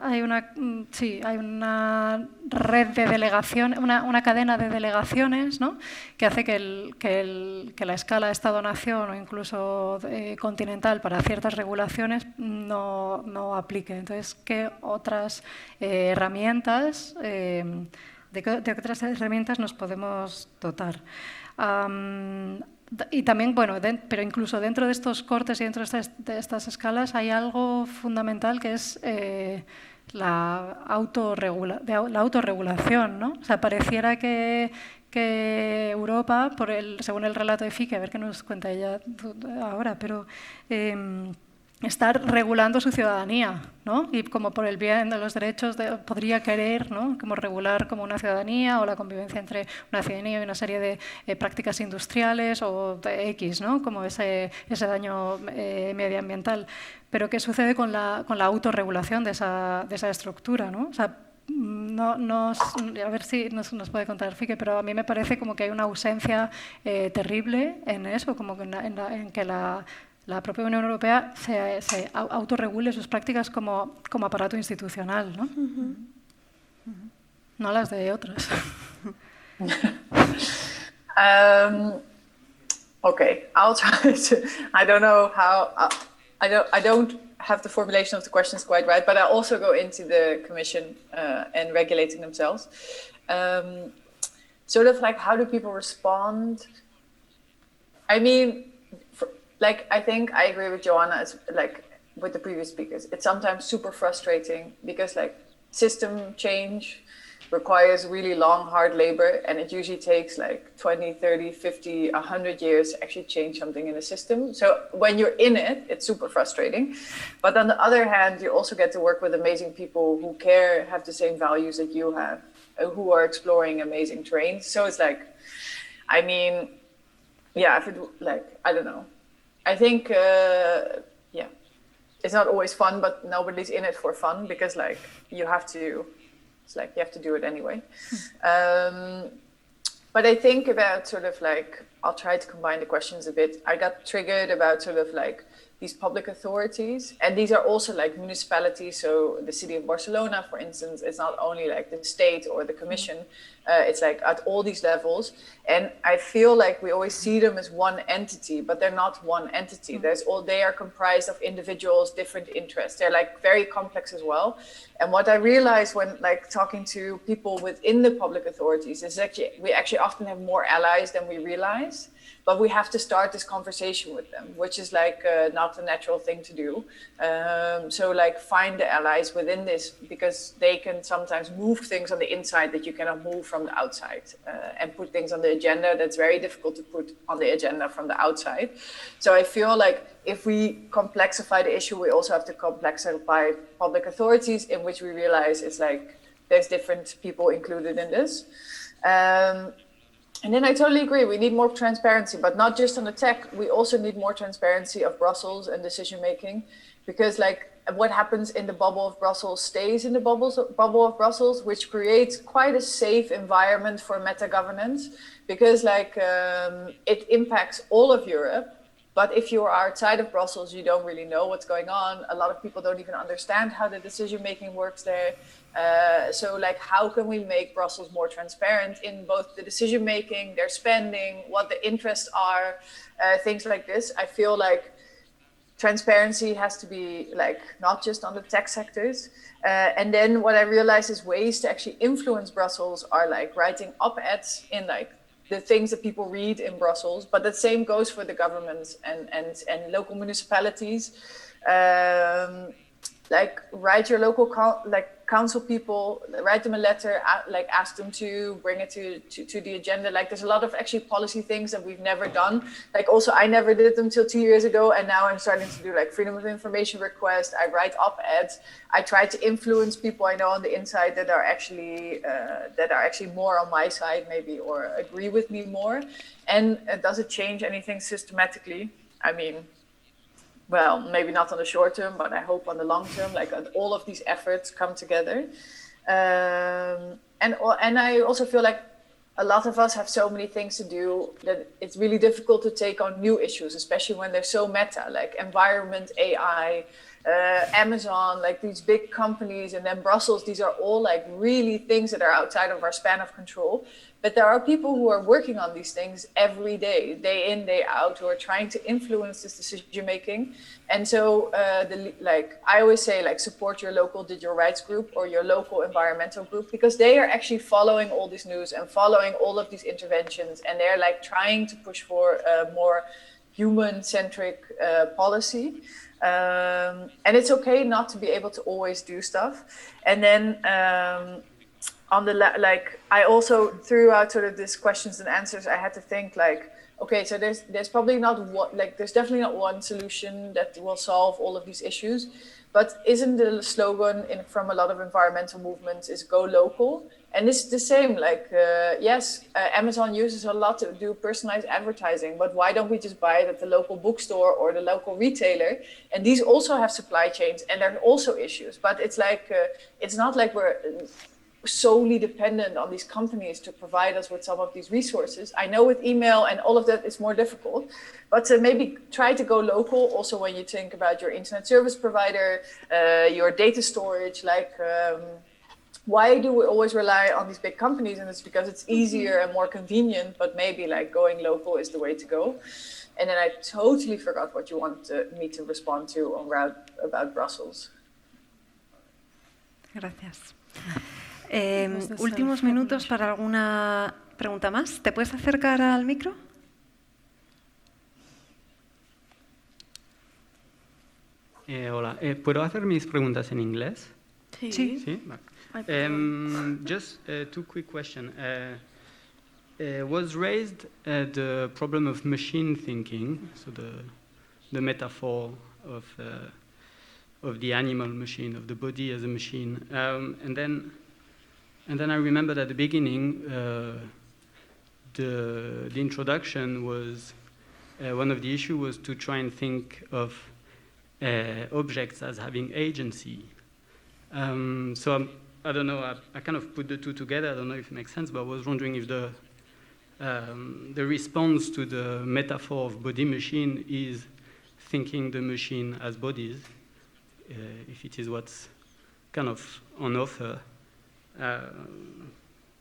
red de delegaciones, una cadena de delegaciones, ¿no? Que hace que la escala Estado-Nación o incluso continental para ciertas regulaciones no aplique. Entonces, ¿qué otras herramientas, de qué otras herramientas nos podemos dotar? Y también, bueno, pero incluso dentro de estos cortes y dentro de estas escalas hay algo fundamental que es la autorregulación, ¿no? O sea, pareciera que Europa, según el relato de Fieke, a ver qué nos cuenta ella ahora, pero está regulando su ciudadanía, ¿no? Y como por el bien de los derechos podría querer, ¿no? Como regular como una ciudadanía o la convivencia entre una ciudadanía y una serie de prácticas industriales o de X, ¿no? Como ese daño medioambiental. Pero ¿qué sucede con la autorregulación de esa estructura, ¿no? O sea, a ver si nos puede contar Fieke, pero a mí me parece como que hay una ausencia terrible en eso, como que en que la propia Unión Europea se autorregule sus prácticas como aparato institucional, ¿no? No las de otras. Okay, I'll try to. I don't know how. I don't have the formulation of the questions quite right, but I also go into the Commission and regulating themselves. Sort of like, how do people respond? I mean, I think I agree with Joana, with the previous speakers. It's sometimes super frustrating because system change requires really long, hard labor, and it usually takes 20, 30, 50, 100 years to actually change something in a system. So when you're in it, it's super frustrating. But on the other hand, you also get to work with amazing people who have the same values that you have, who are exploring amazing terrains. So it's I don't know. I think, it's not always fun, but nobody's in it for fun because you have to do it anyway. But I think about I'll try to combine the questions a bit. I got triggered about these public authorities, and these are also municipalities. So the city of Barcelona, for instance, it's not only the state or the commission, it's at all these levels. And I feel we always see them as one entity, but they're not one entity. They are comprised of individuals, different interests. They're very complex as well. And what I realized when talking to people within the public authorities is we actually often have more allies than we realize. But we have to start this conversation with them, which is not a natural thing to do. So find the allies within this, because they can sometimes move things on the inside that you cannot move from the outside, and put things on the agenda that's very difficult to put on the agenda from the outside. So I feel if we complexify the issue, we also have to complexify public authorities, in which we realize it's there's different people included in this. And then I totally agree, we need more transparency, but not just on the tech, we also need more transparency of Brussels and decision making, because what happens in the bubble of Brussels stays in the bubble of Brussels, which creates quite a safe environment for meta-governance, because it impacts all of Europe. But if you are outside of Brussels, you don't really know what's going on. A lot of people don't even understand how the decision making works there. So how can we make Brussels more transparent in both the decision making, their spending, what the interests are, things like this. I feel transparency has to be not just on the tech sectors. And then what I realized is ways to actually influence Brussels are writing op-eds in the things that people read in Brussels, but the same goes for the governments and local municipalities. Write your local council people, write them a letter, ask them to bring it to the agenda. There's a lot of actually policy things that we've never done. Also, I never did them till 2 years ago, and now I'm starting to do freedom of information requests. I write op-eds. I try to influence people I know on the inside that are actually more on my side, maybe, or agree with me more. And does it change anything systematically? I mean, well, maybe not on the short term, but I hope on the long term, like all of these efforts come together. And I also feel like a lot of us have so many things to do that it's really difficult to take on new issues, especially when they're so meta, like environment, AI, Amazon, like these big companies, and then Brussels. These are all like really things that are outside of our span of control. But there are people who are working on these things every day in, day out, who are trying to influence this decision making. And so, I always say, like, support your local digital rights group or your local environmental group, because they are actually following all this news and following all of these interventions, and they're like trying to push for a more human-centric policy. And it's okay not to be able to always do stuff. And then on the I also throughout sort of this questions and answers, I had to think like, okay, so there's probably not one, like there's definitely not one solution that will solve all of these issues, but isn't the slogan from a lot of environmental movements is go local? And it's the same, like, yes, Amazon uses a lot to do personalized advertising, but why don't we just buy it at the local bookstore or the local retailer? And these also have supply chains, and there are also issues, but it's like, it's not like we're solely dependent on these companies to provide us with some of these resources. I know with email and all of that it's more difficult, but to maybe try to go local also when you think about your internet service provider, your data storage, like why do we always rely on these big companies? And it's because it's easier and more convenient, but maybe like going local is the way to go. And then I totally forgot what you want me to respond to about Brussels. Gracias. Últimos minutos para alguna pregunta más. ¿Te puedes acercar al micro? Hola, ¿puedo hacer mis preguntas en inglés? Sí. Sí. Just two quick questions. Was raised the problem of machine thinking, so the metaphor of the animal machine, of the body as a machine, and then I remembered at the beginning the introduction was one of the issues was to try and think of objects as having agency. So I don't know, I kind of put the two together. I don't know if it makes sense, but I was wondering if the response to the metaphor of body machine is thinking the machine as bodies, if it is what's kind of on offer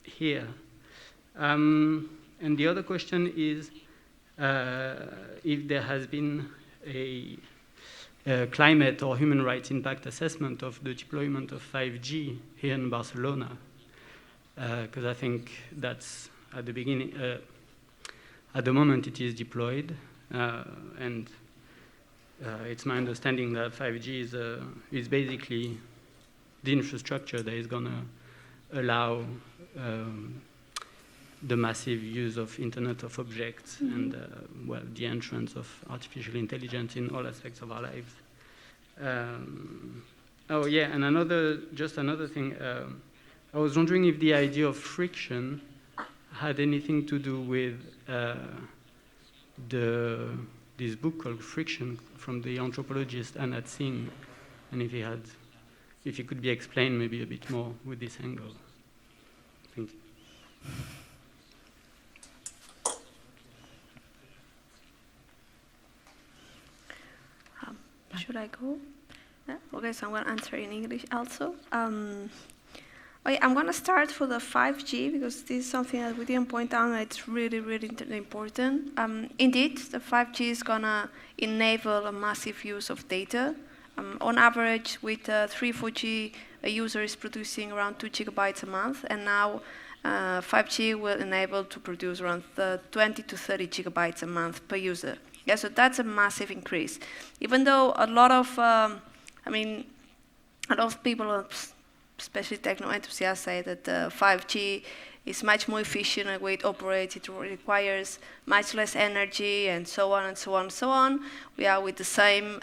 here. And the other question is if there has been a climate or human rights impact assessment of the deployment of 5G here in Barcelona, because I think that's at the beginning, at the moment it is deployed, and it's my understanding that 5G is basically the infrastructure that is going to allow the massive use of Internet of Objects and well, the entrance of artificial intelligence in all aspects of our lives. Oh yeah, and another thing. I was wondering if the idea of friction had anything to do with this book called Friction from the anthropologist Anna Tsing, and if it could be explained maybe a bit more with this angle. Thank you. Should I go? Yeah? Okay, so I'm going to answer in English also. Okay, I'm going to start for the 5G because this is something that we didn't point out and it's really, really important. Indeed, the 5G is going to enable a massive use of data. On average, with 3-4G, a user is producing around 2 gigabytes a month, and now 5G will enable to produce around 20 to 30 gigabytes a month per user. Yeah, so that's a massive increase. Even though a lot of people, especially techno enthusiasts, say that 5G is much more efficient in the way it operates. It requires much less energy, and so on and so on and so on. We are with the same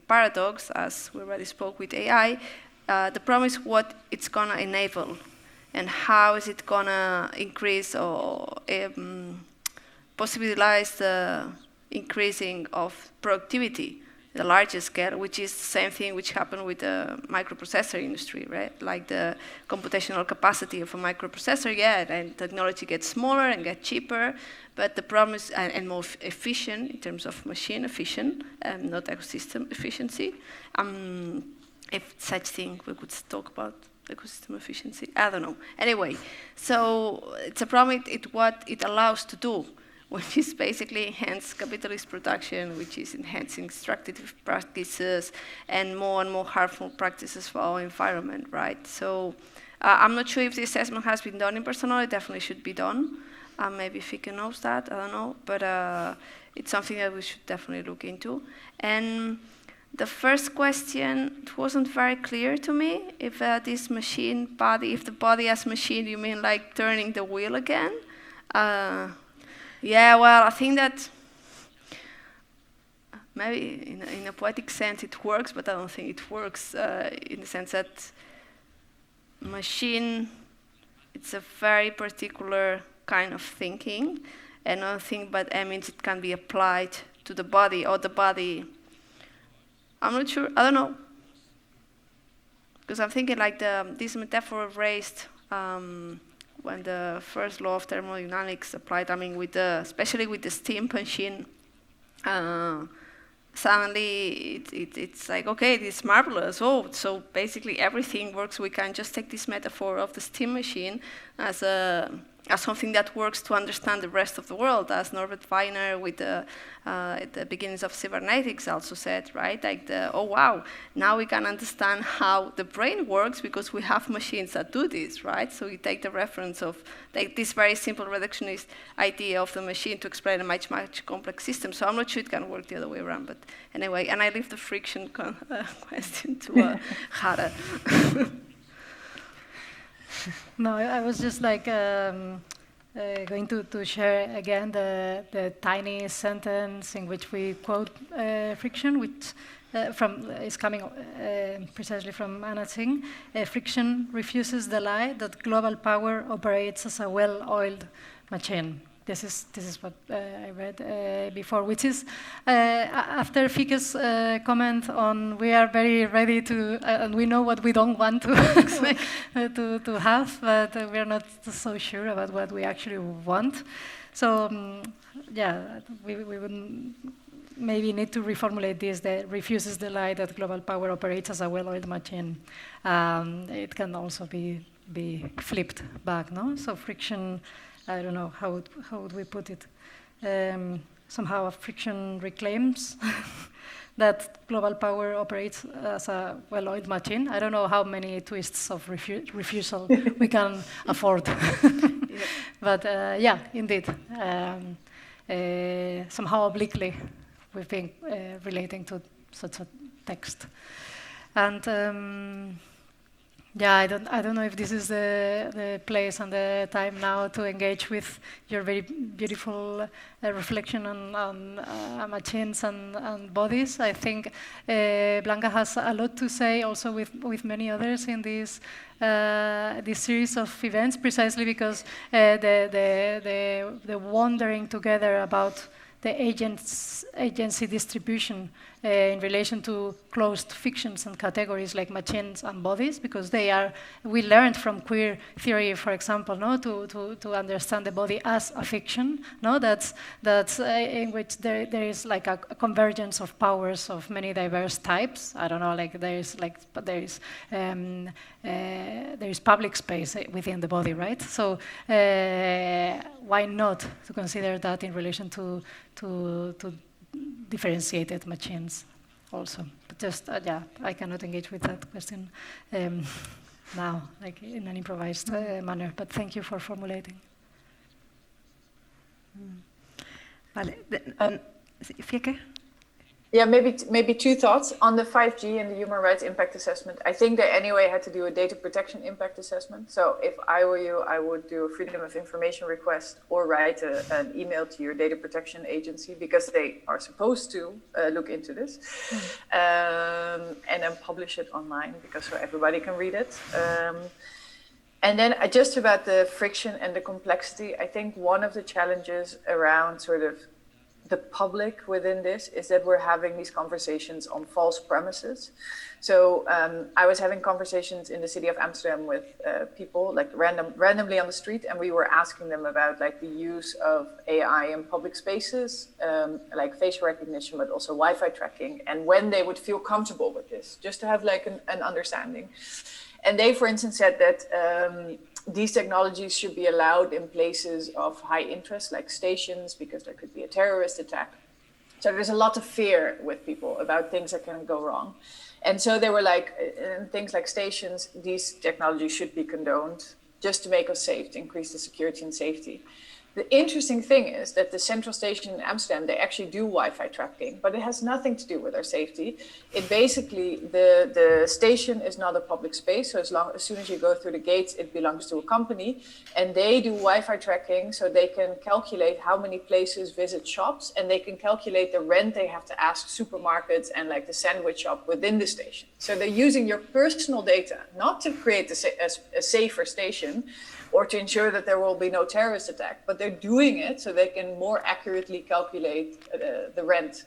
paradox as we already spoke with AI. The problem is what it's going to enable, and how is it going to increase or possibilize the increasing of productivity. the larger scale, which is the same thing which happened with the microprocessor industry, right? Like the computational capacity of a microprocessor, and technology gets smaller and gets cheaper, but the problem is, and more efficient in terms of machine efficient, not ecosystem efficiency. If such thing we could talk about ecosystem efficiency, I don't know. Anyway, so it's a problem what it allows to do, which is basically enhance capitalist production, which is enhancing extractive practices and more harmful practices for our environment, right? So I'm not sure if the assessment has been done in Barcelona. It definitely should be done. Maybe Fieke knows that, I don't know. But it's something that we should definitely look into. And the first question, it wasn't very clear to me if this machine body, if the body as machine, you mean like turning the wheel again? Yeah, well, I think that maybe in a poetic sense it works, but I don't think it works in the sense that machine, it's a very particular kind of thinking, and I don't think, but that means it can be applied to the body, or the body, I'm not sure, I don't know. Because I'm thinking like this metaphor raised when the first law of thermodynamics applied, I mean, especially with the steam machine, suddenly it's like, okay, this is marvelous. Oh, so basically everything works. We can just take this metaphor of the steam machine as something that works to understand the rest of the world, as Norbert Weiner with at the beginnings of cybernetics also said, right? Like, oh wow, now we can understand how the brain works because we have machines that do this, right? So you take the reference of like this very simple reductionist idea of the machine to explain a much complex system. So I'm not sure it can work the other way around, but anyway, and I leave the friction question to Jara. No, I was just like going to share again the tiny sentence in which we quote friction, which is coming precisely from Anna Tsing. Friction refuses the lie that global power operates as a well-oiled machine. This is what I read before, which is after Fieke's comment on we are very ready to, and we know what we don't want to to have, but we are not so sure about what we actually want. So yeah, we would maybe need to reformulate this, that refuses the lie that global power operates as a well-oiled machine. It can also be flipped back, no? So friction, I don't know, how would we put it? Somehow friction reclaims that global power operates as a well-oiled machine. I don't know how many twists of refusal we can afford. But yeah, indeed. Somehow obliquely, we've been relating to such a text. And yeah, I don't know if this is the place and the time now to engage with your very beautiful reflection on machines and bodies. I think Blanca has a lot to say also with many others in this series of events, precisely because the wondering together about the agency distribution in relation to closed fictions and categories like machines and bodies, because we learned from queer theory, for example, no, to understand the body as a fiction, no, that's in which there is like a convergence of powers of many diverse types. I don't know, like there is public space within the body, right? So why not to consider that in relation to differentiated machines also? But just, yeah, I cannot engage with that question now, like in an improvised manner, but thank you for formulating. Vale. Fieke? Yeah, maybe two thoughts on the 5G and the human rights impact assessment. I think they anyway had to do a data protection impact assessment. So if I were you, I would do a freedom of information request or write an email to your data protection agency, because they are supposed to look into this, and then publish it online, because so everybody can read it. And then just about the friction and the complexity, I think one of the challenges around sort of the public within this is that we're having these conversations on false premises. So I was having conversations in the city of Amsterdam with people like randomly on the street, and we were asking them about like the use of AI in public spaces, like facial recognition, but also Wi-Fi tracking, and when they would feel comfortable with this, just to have like an understanding. And they, for instance, said that these technologies should be allowed in places of high interest, like stations, because there could be a terrorist attack. So there's a lot of fear with people about things that can go wrong. And so they were like, in things like stations, these technologies should be condoned just to make us safe, to increase the security and safety. The interesting thing is that the central station in Amsterdam, they actually do Wi-Fi tracking, but it has nothing to do with our safety. It basically, the station is not a public space, so as soon as you go through the gates, it belongs to a company, and they do Wi-Fi tracking so they can calculate how many places visit shops, and they can calculate the rent they have to ask supermarkets and like the sandwich shop within the station. So they're using your personal data, not to create a safer station, or to ensure that there will be no terrorist attack, but they're doing it so they can more accurately calculate the rent.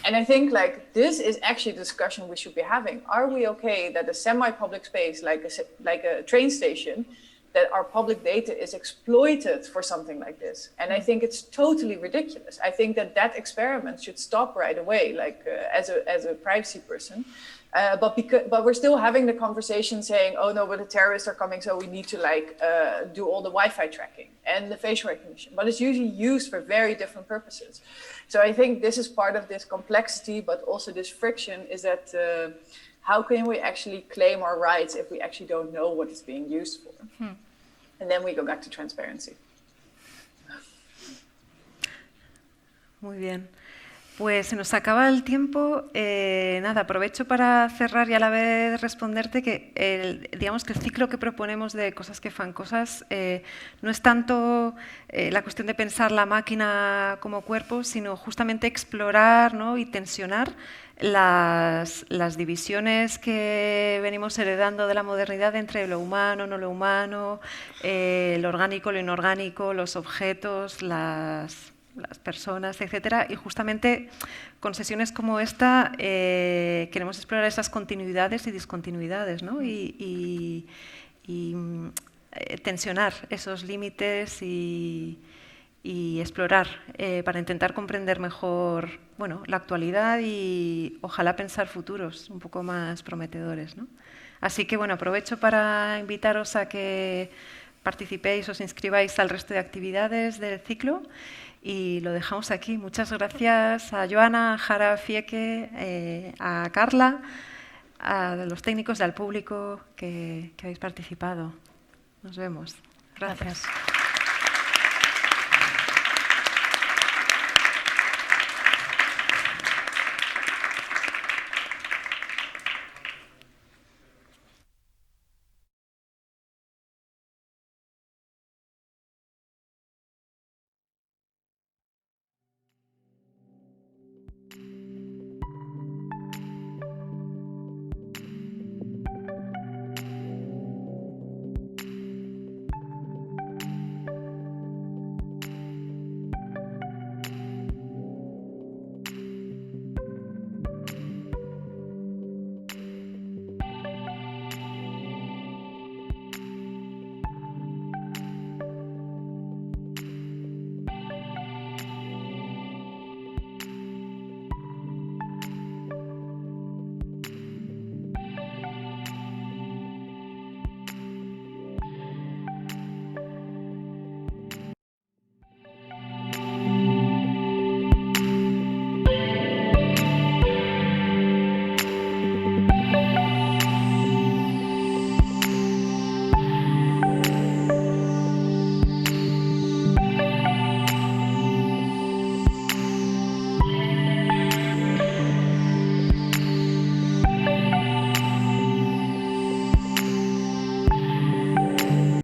And I think like this is actually a discussion we should be having. Are we okay that a semi-public space, like a train station, that our public data is exploited for something like this? And I think it's totally ridiculous. I think that experiment should stop right away, like as a privacy person. But we're still having the conversation saying, oh no, but the terrorists are coming, so we need to like do all the Wi-Fi tracking and the facial recognition. But it's usually used for very different purposes. So I think this is part of this complexity, but also this friction is that how can we actually claim our rights if we actually don't know what it's being used for? And then we go back to transparency. Muy bien. Pues se nos acaba el tiempo. Nada, aprovecho para cerrar y a la vez responderte que digamos que el ciclo que proponemos de Cosas que fan cosas no es tanto la cuestión de pensar la máquina como cuerpo, sino justamente explorar, ¿no?, y tensionar las divisiones que venimos heredando de la modernidad entre lo humano, no lo humano, lo orgánico, lo inorgánico, los objetos, las personas, etcétera, y justamente con sesiones como esta queremos explorar esas continuidades y discontinuidades, ¿no? y tensionar esos límites y explorar para intentar comprender mejor, bueno, la actualidad y ojalá pensar futuros un poco más prometedores, ¿no? Así que bueno, aprovecho para invitaros a que participéis, os inscribáis al resto de actividades del ciclo. Y lo dejamos aquí. Muchas gracias a Joana, a Jara, a Fieke, a Carla, a los técnicos y al público que habéis participado. Nos vemos. Gracias.